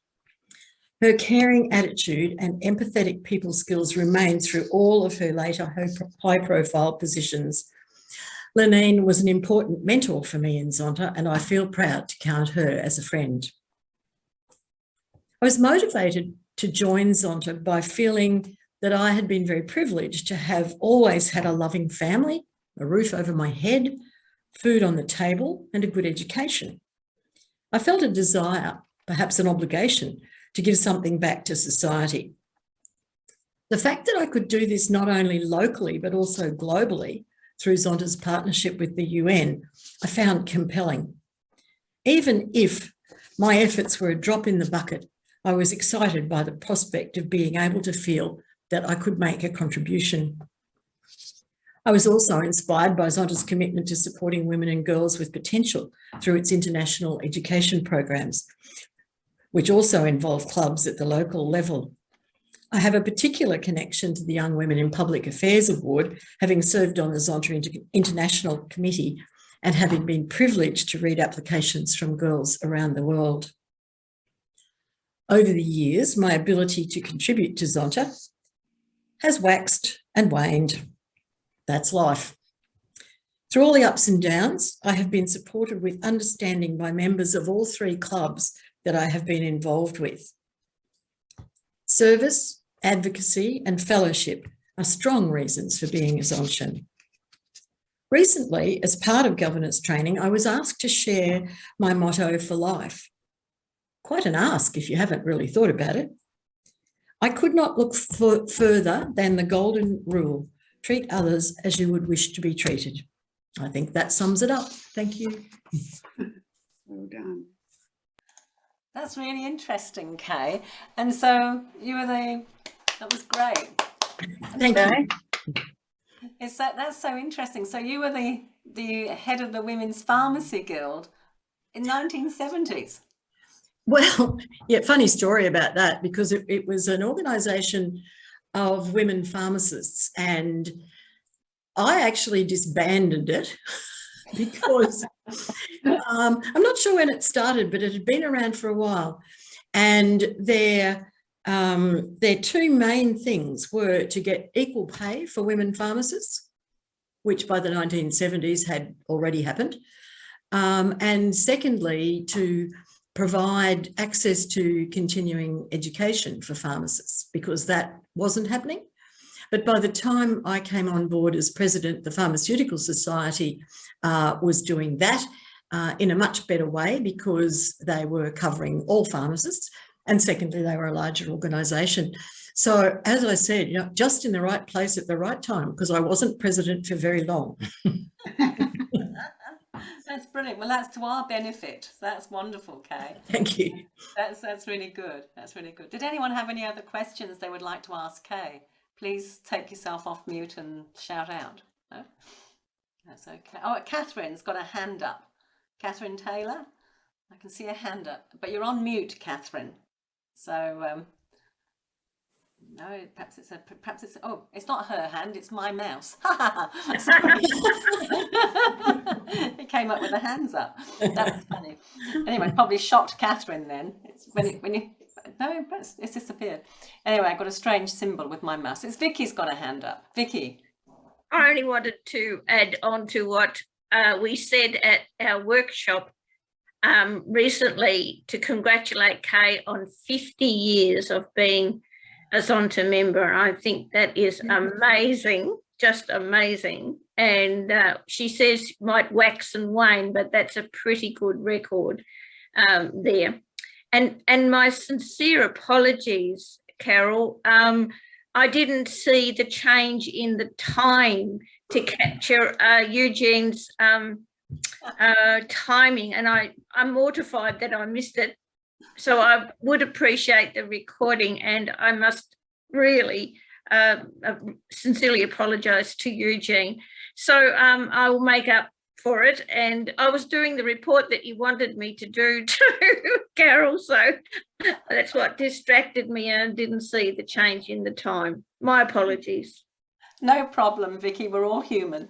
Her caring attitude and empathetic people skills remained through all of her later high-profile positions. Lenine was an important mentor for me in Zonta, and I feel proud to count her as a friend. I was motivated to join Zonta by feeling that I had been very privileged to have always had a loving family, a roof over my head, food on the table, and a good education. I felt a desire, perhaps an obligation, to give something back to society. The fact that I could do this not only locally, but also globally through Zonta's partnership with the UN, I found compelling. Even if my efforts were a drop in the bucket, I was excited by the prospect of being able to feel that I could make a contribution. I was also inspired by Zonta's commitment to supporting women and girls with potential through its international education programs, which also involve clubs at the local level. I have a particular connection to the Young Women in Public Affairs Award, having served on the Zonta International Committee and having been privileged to read applications from girls around the world. Over the years, my ability to contribute to Zonta has waxed and waned. That's life. Through all the ups and downs, I have been supported with understanding by members of all 3 clubs that I have been involved with. Service, advocacy, and fellowship are strong reasons for being a Zontian. Recently, as part of governance training, I was asked to share my motto for life. Quite an ask if you haven't really thought about it. I could not look further than the golden rule: treat others as you would wish to be treated. I think that sums it up. Thank you. Well done. That's really interesting, Kay. And so that was great. Thank you. That's so interesting. So you were the head of the Women's Pharmacy Guild in 1970s. Well, yeah, funny story about that, because it was an organisation of women pharmacists, and I actually disbanded it because I'm not sure when it started, but it had been around for a while. And their 2 main things were to get equal pay for women pharmacists, which by the 1970s had already happened. And secondly, to provide access to continuing education for pharmacists, because that wasn't happening. But by the time I came on board as president, the Pharmaceutical Society was doing that in a much better way, because they were covering all pharmacists. And secondly, they were a larger organisation. So as I said, just in the right place at the right time, because I wasn't president for very long. That's brilliant. Well, that's to our benefit. That's wonderful, Kay. Thank you. That's really good. That's really good. Did anyone have any other questions they would like to ask Kay? Please take yourself off mute and shout out. No? That's okay. Oh, Catherine's got a hand up. Catherine Taylor, I can see a hand up, but you're on mute, Catherine. So No, perhaps it's, oh, it's not her hand, it's my mouse. He came up with the hands up. That was funny. Anyway, probably shocked Catherine then. It's when you, no, it's disappeared. Anyway, I got a strange symbol with my mouse. It's Vicky's got a hand up. Vicky. I only wanted to add on to what we said at our workshop recently to congratulate Kay on 50 years of being a Zonta member. I think that is amazing, just amazing. And she says might wax and wane, but that's a pretty good record there. And my sincere apologies, Carol. I didn't see the change in the time to capture Eugene's timing, and I'm mortified that I missed it. So I would appreciate the recording, and I must really sincerely apologise to Eugene. So I will make up for it, and I was doing the report that you wanted me to do too, Carol, so that's what distracted me, and I didn't see the change in the time. My apologies. No problem, Vicky, we're all human.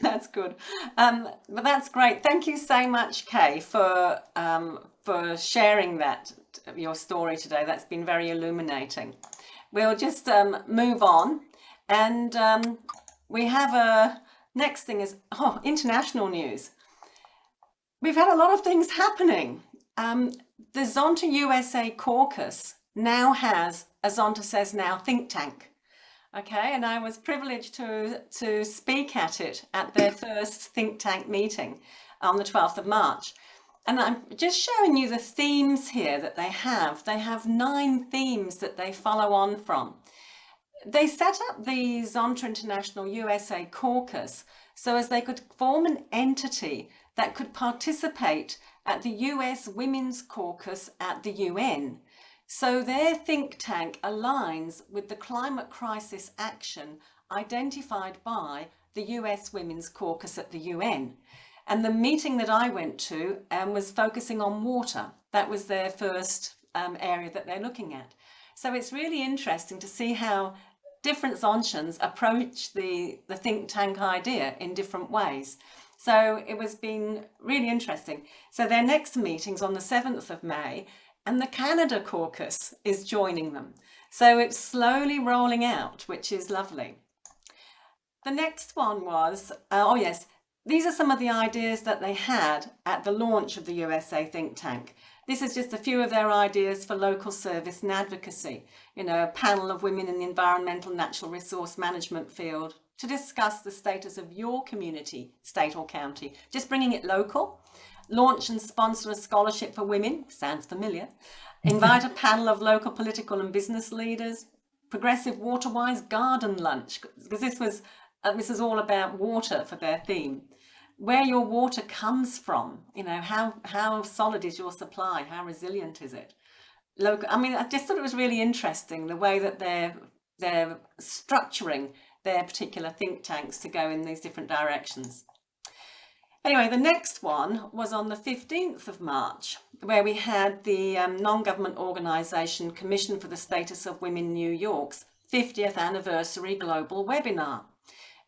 That's good. But that's great. Thank you so much, Kay, for sharing that, your story today. That's been very illuminating. We'll just move on, and we have a next thing is international news. We've had a lot of things happening. The Zonta USA caucus now has a Zonta Says Now think tank. Okay, and I was privileged to speak at it at their first think tank meeting on the 12th of March. And I'm just showing you the themes here that they have. They have 9 themes that they follow on from. They set up the Zonta International USA caucus so as they could form an entity that could participate at the US Women's Caucus at the UN. So their think tank aligns with the climate crisis action identified by the US Women's Caucus at the UN. And the meeting that I went to was focusing on water. That was their first area that they're looking at. So it's really interesting to see how different Zontians approach the think tank idea in different ways. So it was been really interesting. So their next meeting's on the 7th of May, and the Canada caucus is joining them. So it's slowly rolling out, which is lovely. The next one was, oh yes, these are some of the ideas that they had at the launch of the USA think tank. This is just a few of their ideas for local service and advocacy. You know, a panel of women in the environmental natural resource management field to discuss the status of your community, state or county, just bringing it local. Launch and sponsor a scholarship for women, sounds familiar. Invite a panel of local political and business leaders. Progressive water-wise garden lunch, because this was all about water for their theme. Where your water comes from, you know, how solid is your supply? How resilient is it? Local, I mean, I just thought it was really interesting the way that they're structuring their particular think tanks to go in these different directions. Anyway, the next one was on the 15th of March, where we had the non-government organisation Commission for the Status of Women New York's 50th anniversary global webinar.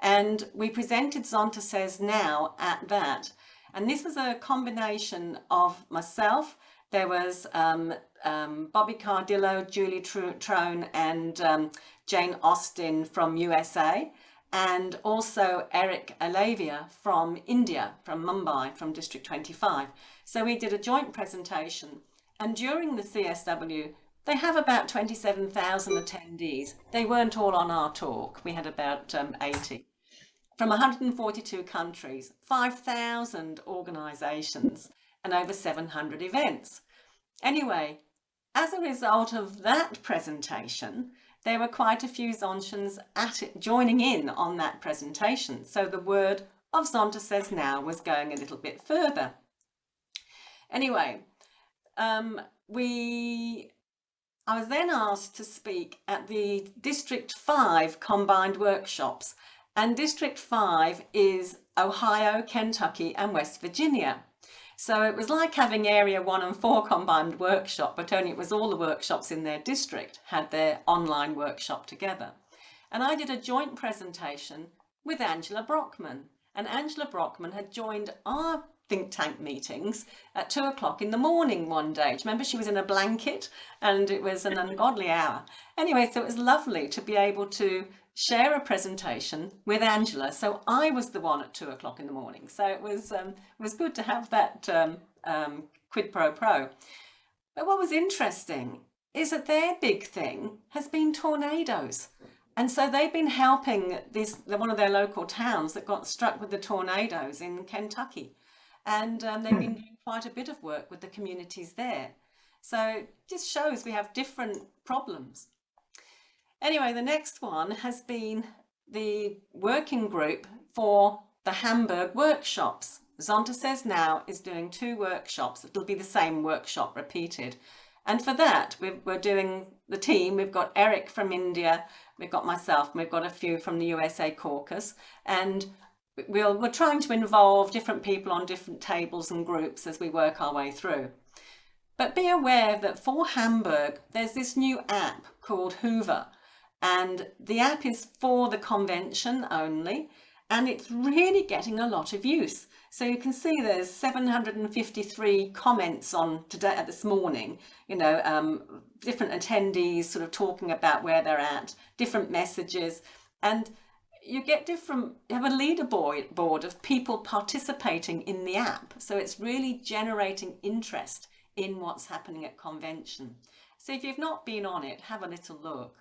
And we presented Zonta Says Now at that. And this was a combination of myself, there was Bobby Cardillo, Julie Trone and Jane Austen from USA. And also Eric Alavia from India, from Mumbai, from District 25. So we did a joint presentation, and during the CSW, they have about 27,000 attendees. They weren't all on our talk. We had about 80. From 142 countries, 5,000 organisations, and over 700 events. Anyway, as a result of that presentation, there were quite a few Zontians at it, joining in on that presentation. So the word of Zonta Says Now was going a little bit further. Anyway, I was then asked to speak at the District 5 combined workshops. And District 5 is Ohio, Kentucky and West Virginia. So it was like having Area 1 and 4 combined workshop, but only it was all the workshops in their district had their online workshop together. And I did a joint presentation with Angela Brockman. And Angela Brockman had joined our think tank meetings at 2 o'clock in the morning one day. Do you remember she was in a blanket and it was an ungodly hour? Anyway, so it was lovely to be able to share a presentation with Angela. So I was the one at 2 o'clock in the morning. So it was good to have that quid pro quo. But what was interesting is that their big thing has been tornadoes. And so they've been helping one of their local towns that got struck with the tornadoes in Kentucky. And they've been doing quite a bit of work with the communities there. So it just shows we have different problems. Anyway, the next one has been the working group for the Hamburg workshops. Zonta Says Now is doing 2 workshops. It'll be the same workshop repeated. And for that, we're doing the team. We've got Eric from India, we've got myself, and we've got a few from the USA caucus. And we're trying to involve different people on different tables and groups as we work our way through. But be aware that for Hamburg, there's this new app called Hoover. And the app is for the convention only, and it's really getting a lot of use. So you can see there's 753 comments on today, this morning, different attendees sort of talking about where they're at, different messages, and you have a leaderboard of people participating in the app. So it's really generating interest in what's happening at convention. So if you've not been on it, have a little look.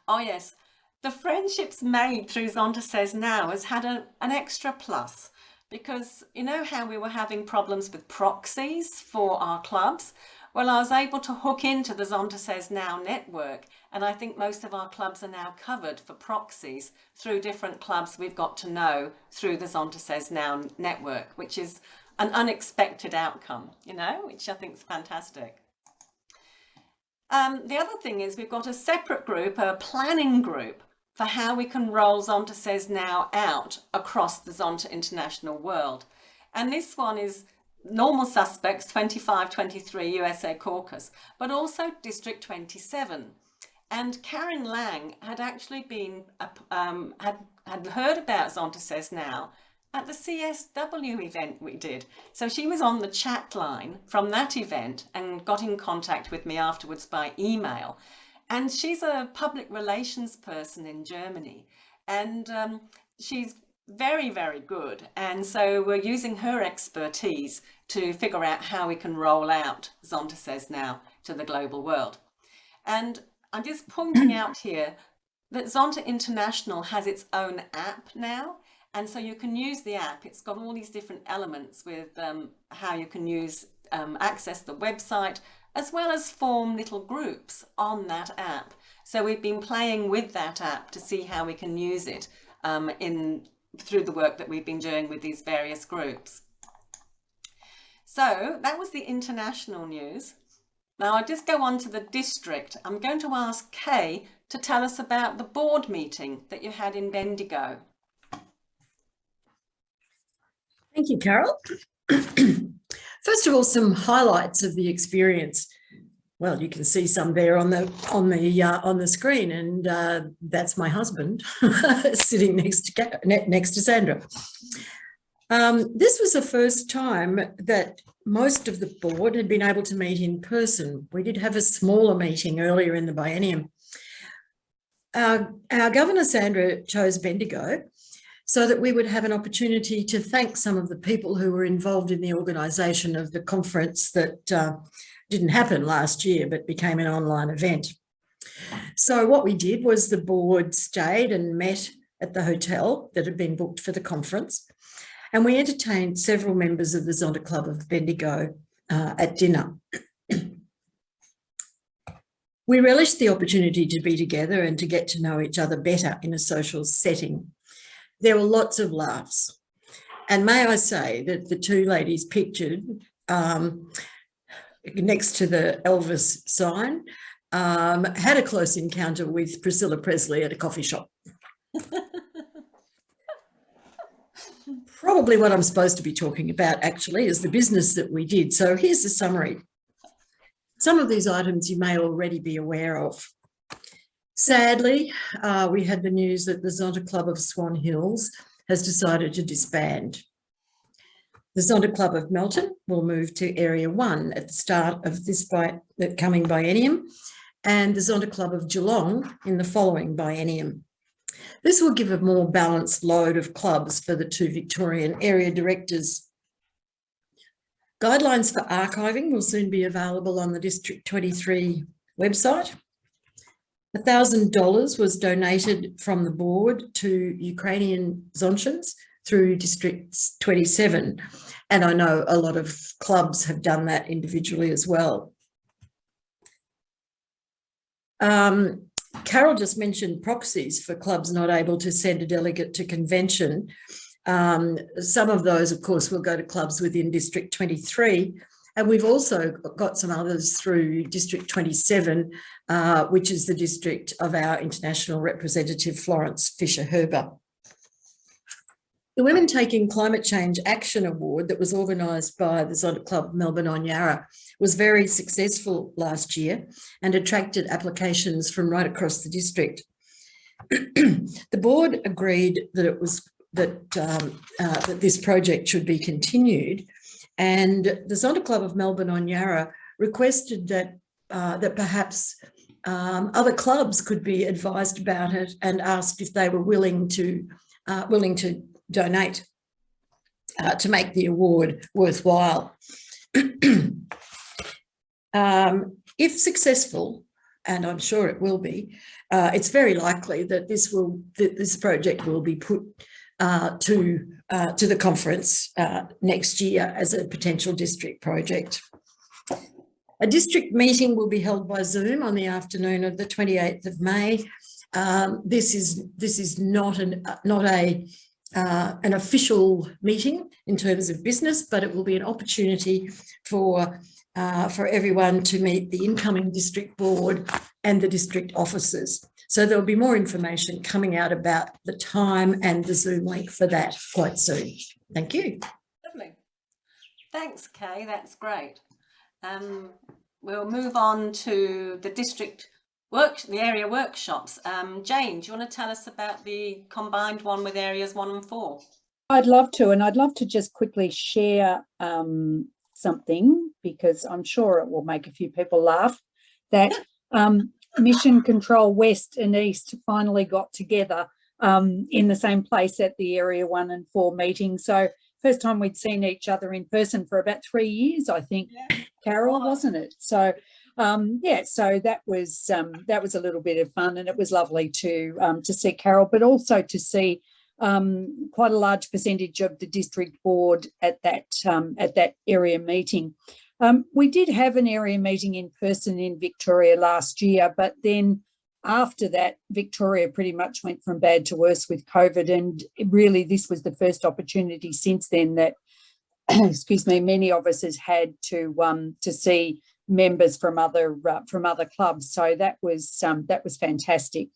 Oh yes, the friendships made through Zonta Says Now has had an extra plus, because you know how we were having problems with proxies for our clubs? Well, I was able to hook into the Zonta Says Now network, and I think most of our clubs are now covered for proxies through different clubs we've got to know through the Zonta Says Now network, which is an unexpected outcome, which I think is fantastic. The other thing is we've got a separate group, a planning group, for how we can roll Zonta Says Now out across the Zonta International world. And this one is normal suspects, 25, 23 USA caucus, but also District 27. And Karen Lang had actually been, had heard about Zonta Says Now at the CSW event we did. So she was on the chat line from that event and got in contact with me afterwards by email. And she's a public relations person in Germany, and she's very, very good. And so we're using her expertise to figure out how we can roll out Zonta Says Now to the global world. And I'm just pointing out here that Zonta International has its own app now. And so you can use the app. It's got all these different elements with how you can access the website, as well as form little groups on that app. So we've been playing with that app to see how we can use it through the work that we've been doing with these various groups. So that was the international news. Now I'll just go on to the district. I'm going to ask Kay to tell us about the board meeting that you had in Bendigo. Thank you, Carol. First of all, some highlights of the experience. Well, you can see some there on the screen, and that's my husband sitting next to Sandra. This was the first time that most of the board had been able to meet in person. We did have a smaller meeting earlier in the biennium. Our Governor Sandra chose Bendigo so that we would have an opportunity to thank some of the people who were involved in the organisation of the conference that didn't happen last year but became an online event. So what we did was the board stayed and met at the hotel that had been booked for the conference, and we entertained several members of the Zonta Club of Bendigo at dinner. We relished the opportunity to be together and to get to know each other better in a social setting. There were lots of laughs. And may I say that the 2 ladies pictured next to the Elvis sign had a close encounter with Priscilla Presley at a coffee shop. probably what I'm supposed to be talking about actually is the business that we did. So here's the summary. Some of these items you may already be aware of. Sadly, we had the news that the Zonta Club of Swan Hills has decided to disband. The Zonta Club of Melton will move to Area 1 at the start of this coming biennium, and the Zonta Club of Geelong in the following biennium. This will give a more balanced load of clubs for the two Victorian area directors. Guidelines for archiving will soon be available on the District 23 website. $1,000 was donated from the board to Ukrainian Zontians through District 27. And I know a lot of clubs have done that individually as well. Carol just mentioned proxies for clubs not able to send a delegate to convention. Some of those, of course, will go to clubs within District 23. And we've also got some others through District 27, which is the district of our international representative, Florence Fisher-Herber. The Women Taking Climate Change Action Award that was organised by the Zonta Club Melbourne on Yarra was very successful last year and attracted applications from right across the district. The board agreed that that this project should be continued, and the Zonta Club of Melbourne on Yarra requested that perhaps other clubs could be advised about it and asked if they were willing to donate to make the award worthwhile. If successful, and I'm sure it will be, it's very likely that this project will be put to the conference next year as a potential district project. A district meeting will be held by Zoom on the afternoon of the 28th of May. This is not an official meeting in terms of business, but it will be an opportunity for everyone to meet the incoming district board and the district officers. So there'll be more information coming out about the time and the Zoom link for that quite soon. Thank you. Lovely. Thanks, Kay. That's great. We'll move on to the area workshops. Jane, do you want to tell us about the combined one with areas 1 and 4? I'd love to, and I'd love to just quickly share something, because I'm sure it will make a few people laugh, that Mission Control West and East finally got together in the same place at the Area 1 and 4 meeting. So first time we'd seen each other in person for about 3 years, I think, yeah. Carol, wasn't it? So yeah, so that was a little bit of fun, and it was lovely to see Carol, but also to see quite a large percentage of the district board at that area meeting. We did have an area meeting in person in Victoria last year, but then after that, Victoria pretty much went from bad to worse with COVID, and really this was the first opportunity since then that, excuse me, many of us has had to see members from other clubs. So that was fantastic.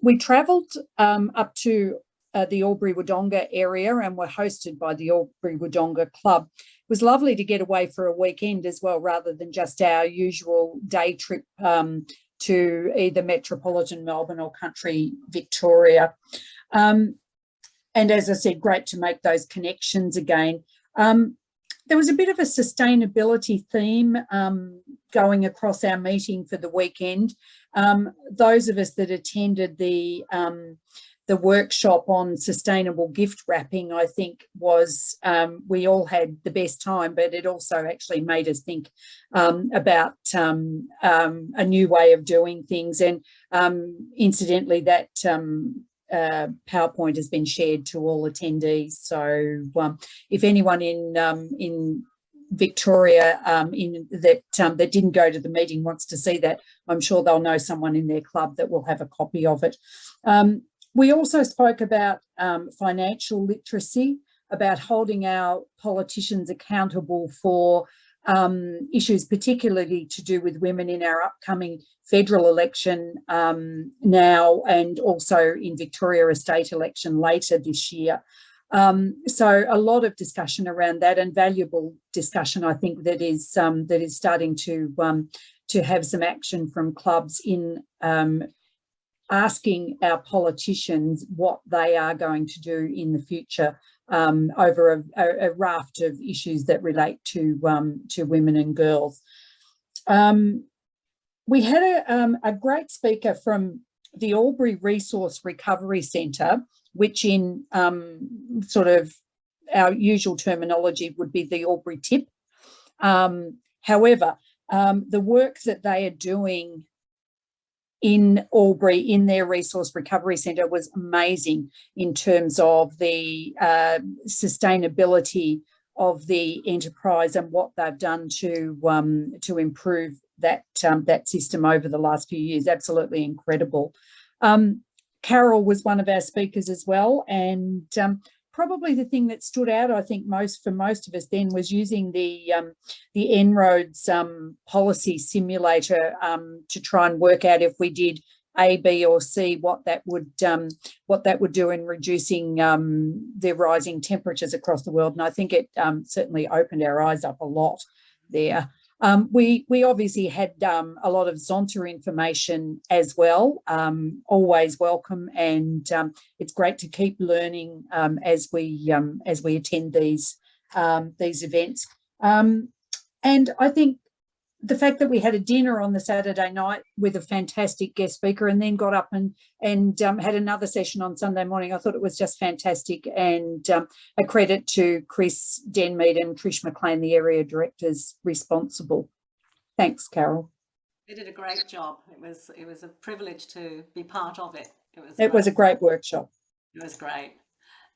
We travelled up to the Albury-Wodonga area and were hosted by the Albury-Wodonga Club. It was lovely to get away for a weekend as well, rather than just our usual day trip to either metropolitan Melbourne or country Victoria. And as I said, great to make those connections again. There was a bit of a sustainability theme going across our meeting for the weekend. Those of us that attended the workshop on sustainable gift wrapping, I think was, we all had the best time, but it also actually made us think about a new way of doing things. And incidentally, that PowerPoint has been shared to all attendees. So if anyone in Victoria that didn't go to the meeting wants to see that, I'm sure they'll know someone in their club that will have a copy of it. We also spoke about financial literacy, about holding our politicians accountable for issues particularly to do with women in our upcoming federal election now, and also in Victoria a state election later this year. So a lot of discussion around that, and valuable discussion, I think, that is starting to have some action from clubs in asking our politicians what they are going to do in the future over a raft of issues that relate to women and girls. We had a great speaker from the Albury Resource Recovery Centre, which in sort of our usual terminology would be the Albury tip. However, the work that they are doing in Albury in their Resource Recovery Centre was amazing in terms of the sustainability of the enterprise and what they've done to improve that system over the last few years. Absolutely incredible. Carol was one of our speakers as well, and probably the thing that stood out, I think, for most of us then was using the En-ROADS policy simulator to try and work out if we did A, B, or C, what that would do in reducing the rising temperatures across the world. And I think it certainly opened our eyes up a lot there. We obviously had a lot of Zonta information as well, always welcome, and it's great to keep learning as we attend these events. And I think the fact that we had a dinner on the Saturday night with a fantastic guest speaker and then got up and had another session on Sunday morning, I thought it was just fantastic, and a credit to Chris Denmead and Trish McLean, the area directors responsible. Thanks, Carol. They did a great job. It was a privilege to be part of it. It was a great workshop. It was great.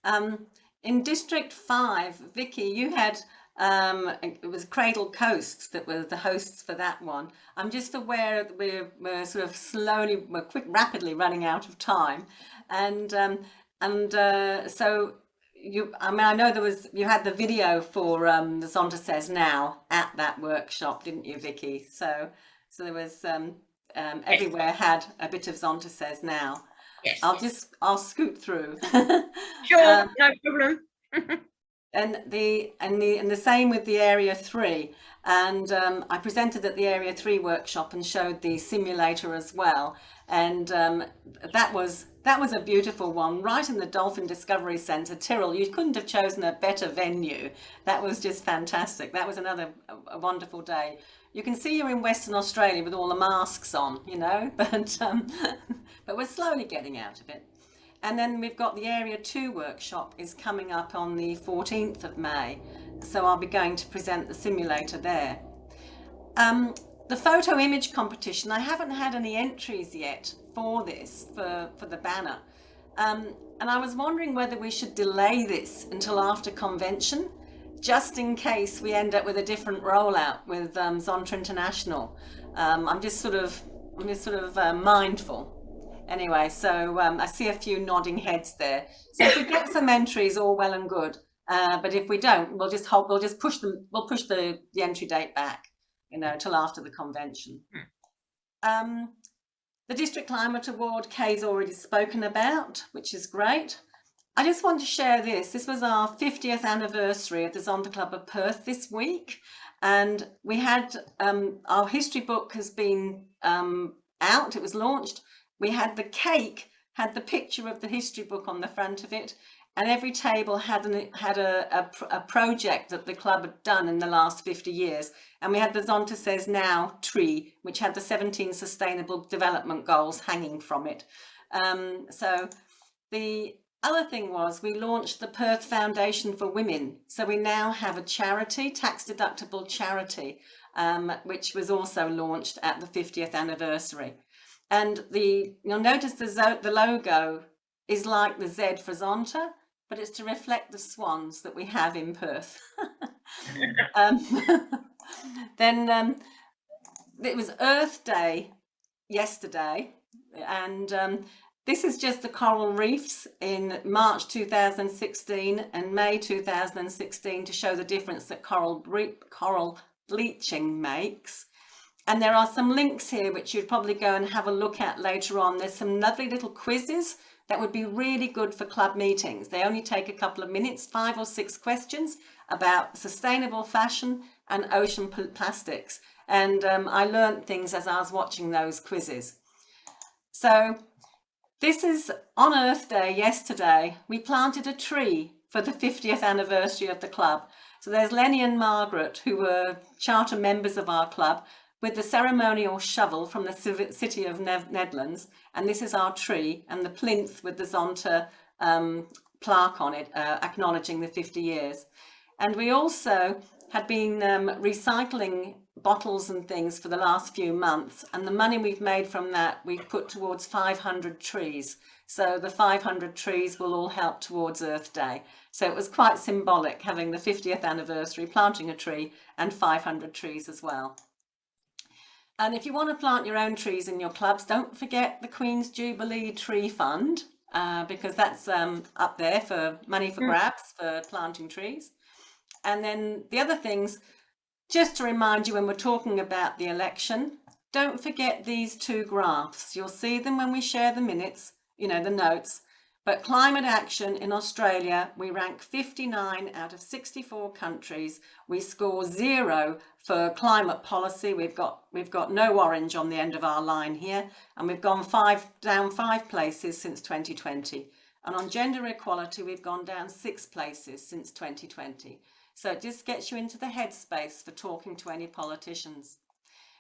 In District 5, Vicky, you had it was Cradle Coast that were the hosts for that one. I'm just aware that we're sort of rapidly running out of time, and so I know you had the video for the Zonta Says Now at that workshop, didn't you, Vicky? So there was everywhere had a bit of Zonta Says Now. Yes. I'll scoot through. Sure, no problem. And the same with the Area 3, and I presented at the Area 3 workshop and showed the simulator as well, and that was a beautiful one, right in the Dolphin Discovery Centre, Tyrrell. You couldn't have chosen a better venue. That was just fantastic. That was a wonderful day. You can see you're in Western Australia with all the masks on, you know, but we're slowly getting out of it. And then we've got the Area 2 workshop is coming up on the 14th of May. So I'll be going to present the simulator there. The photo image competition, I haven't had any entries yet for this, for the banner. And I was wondering whether we should delay this until after convention, just in case we end up with a different rollout with Zonta International. I'm just sort of mindful. Anyway, so I see a few nodding heads there. So if we get some entries, all well and good. But if we don't, we'll just push them. We'll push the entry date back, you know, till after the convention. The District Climate Award, Kay's already spoken about, which is great. I just want to share this. This was our 50th anniversary of the Zonta Club of Perth this week, and we had our history book has been out. It was launched. We had the cake, had the picture of the history book on the front of it, and every table had a project that the club had done in the last 50 years. And we had the Zonta Says Now tree, which had the 17 Sustainable Development Goals hanging from it. So the other thing was we launched the Perth Foundation for Women. So we now have a charity, tax-deductible charity, which was also launched at the 50th anniversary. And you'll notice the logo is like the Z for Zonta, but it's to reflect the swans that we have in Perth. Then it was Earth Day yesterday, and this is just the coral reefs in March 2016 and May 2016 to show the difference that coral bleaching makes. And there are some links here which you'd probably go and have a look at later on. There's some lovely little quizzes that would be really good for club meetings. They only take a couple of minutes, 5 or 6 questions about sustainable fashion and ocean plastics. And I learned things as I was watching those quizzes. So this is on Earth Day yesterday. We planted a tree for the 50th anniversary of the club. So there's Lenny and Margaret, who were charter members of our club, with the ceremonial shovel from the city of Netherlands. And this is our tree, and the plinth with the Zonta plaque on it, acknowledging the 50 years. And we also had been recycling bottles and things for the last few months, and the money we've made from that we've put towards 500 trees. So the 500 trees will all help towards Earth Day. So it was quite symbolic having the 50th anniversary, planting a tree, and 500 trees as well. And if you want to plant your own trees in your clubs, don't forget the Queen's Jubilee Tree Fund, because that's up there for money for grabs for planting trees. And then the other things, just to remind you when we're talking about the election, don't forget these 2 graphs. You'll see them when we share the minutes, you know, the notes. But climate action in Australia, we rank 59 out of 64 countries. We score 0 for climate policy. We've got no orange on the end of our line here, and we've gone down 5 places since 2020. And on gender equality, we've gone down 6 places since 2020. So it just gets you into the headspace for talking to any politicians.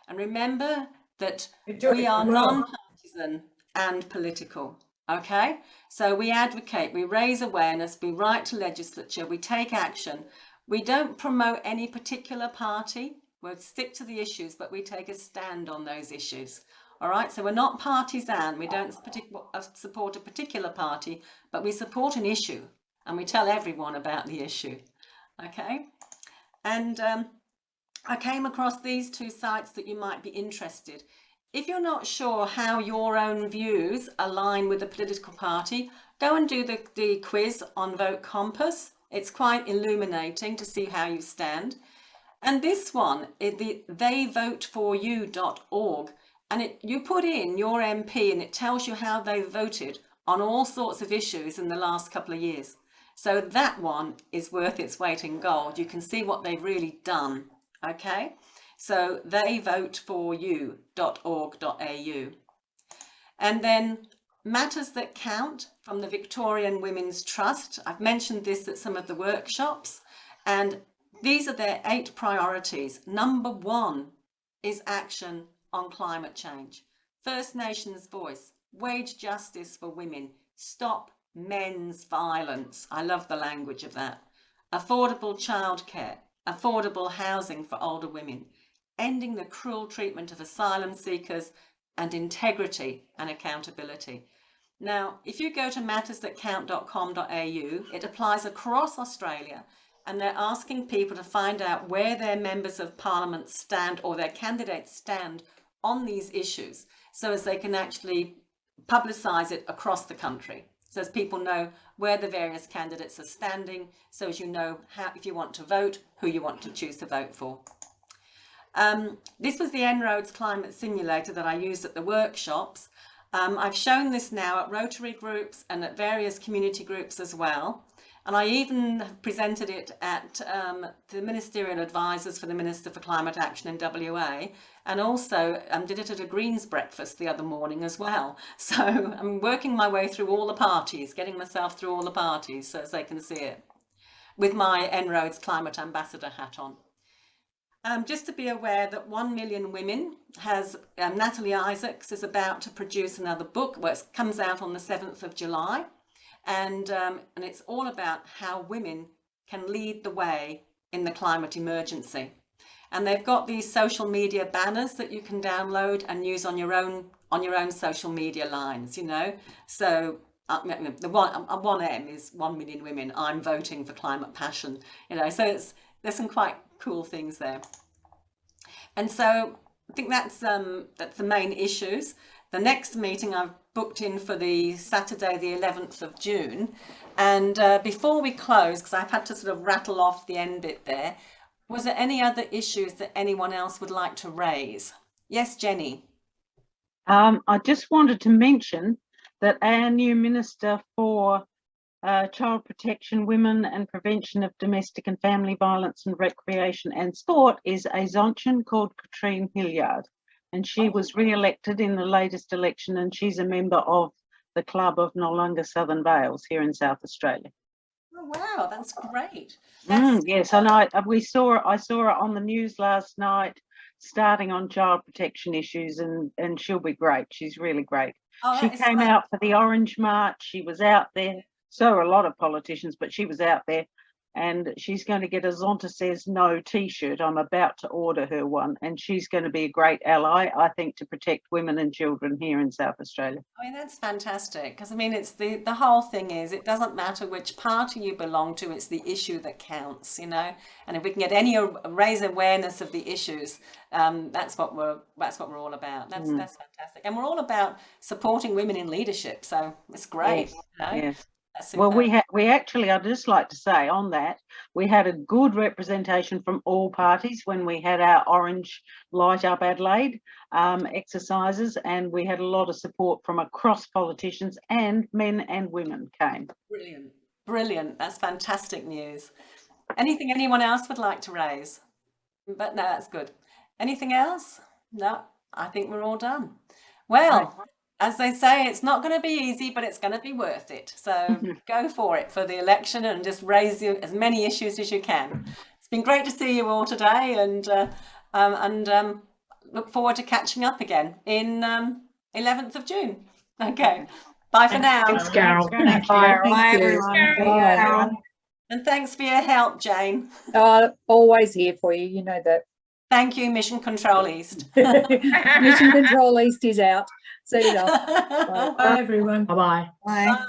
And remember that we are non-partisan and political, okay? So we advocate, we raise awareness, we write to legislature, we take action. We don't promote any particular party. We'll stick to the issues, but we take a stand on those issues. All right, so we're not partisan. We don't support a particular party, but we support an issue, and we tell everyone about the issue. Okay, and I came across these 2 sites that you might be interested. If you're not sure how your own views align with a political party, go and do the quiz on Vote Compass. It's quite illuminating to see how you stand. And this one is the theyvoteforyou.org, and you put in your MP and it tells you how they voted on all sorts of issues in the last couple of years. So that one is worth its weight in gold. You can see what they've really done, okay? So theyvoteforyou.org.au. And then Matters That Count from the Victorian Women's Trust. I've mentioned this at some of the workshops, and these are their 8 priorities. Number 1 is action on climate change. First Nations voice, wage justice for women, stop men's violence. I love the language of that. Affordable childcare, affordable housing for older women, ending the cruel treatment of asylum seekers, and integrity and accountability. Now, if you go to mattersthatcount.com.au, it applies across Australia, and they're asking people to find out where their members of parliament stand or their candidates stand on these issues, so as they can actually publicise it across the country. So as people know where the various candidates are standing, so as you know how, if you want to vote, who you want to choose to vote for. This was the En-ROADS Climate Simulator that I used at the workshops. I've shown this now at Rotary groups and at various community groups as well. And I even presented it at the Ministerial Advisors for the Minister for Climate Action in WA, and also did it at a Greens breakfast the other morning as well. So I'm working my way through all the parties, getting myself through all the parties so as they can see it, with my En-ROADS Climate Ambassador hat on. Just to be aware that 1 Million Women has, Natalie Isaacs is about to produce another book, where it comes out on the 7th of July. And it's all about how women can lead the way in the climate emergency. And they've got these social media banners that you can download and use on your own social media lines, you know. So the 1M is 1 Million Women. I'm voting for climate passion, you know. So there's some quite cool things there. And so I think that's the main issues. The next meeting I've booked in for the Saturday, the 11th of June. And before we close, because I've had to sort of rattle off the end bit there, was there any other issues that anyone else would like to raise? Yes, Jenny. I just wanted to mention that our new Minister for Child Protection, Women and Prevention of Domestic and Family Violence and Recreation and Sport is a Zontian called Katrine Hilliard. And she was re-elected in the latest election, and she's a member of the Club of Noarlunga Southern Vales here in South Australia. Oh, wow, that's great. Yes, and I saw her on the news last night, starting on child protection issues, and she'll be great. She's really great. Oh, she came out for the Orange March. She was out there. So are a lot of politicians, but she was out there, and she's going to get a Zonta Says No t-shirt. I'm about to order her one, and she's going to be a great ally, I think, to protect women and children here in South Australia. I mean, that's fantastic, because I mean, it's the whole thing is, it doesn't matter which party you belong to, it's the issue that counts, you know. And if we can get raise awareness of the issues, that's what we're all about. That's fantastic, and we're all about supporting women in leadership. So it's great. Yes, you know? yes. Well, we actually, I'd just like to say on that, we had a good representation from all parties when we had our Orange Light Up Adelaide exercises, and we had a lot of support from across politicians, and men and women came. Brilliant, brilliant. That's fantastic news. Anything anyone else would like to raise? But no, that's good. Anything else? No, I think we're all done. Well, as they say, it's not going to be easy, but it's going to be worth it. So go for it for the election and just raise as many issues as you can. It's been great to see you all today, and look forward to catching up again in 11th of June. Okay, bye for now. Thanks, Carol. Bye, everyone. Bye. And thanks for your help, Jane. Always here for you. You know that. Thank you, Mission Control East. Mission Control East is out. See you later. Bye, everyone. Bye-bye. Bye. Bye.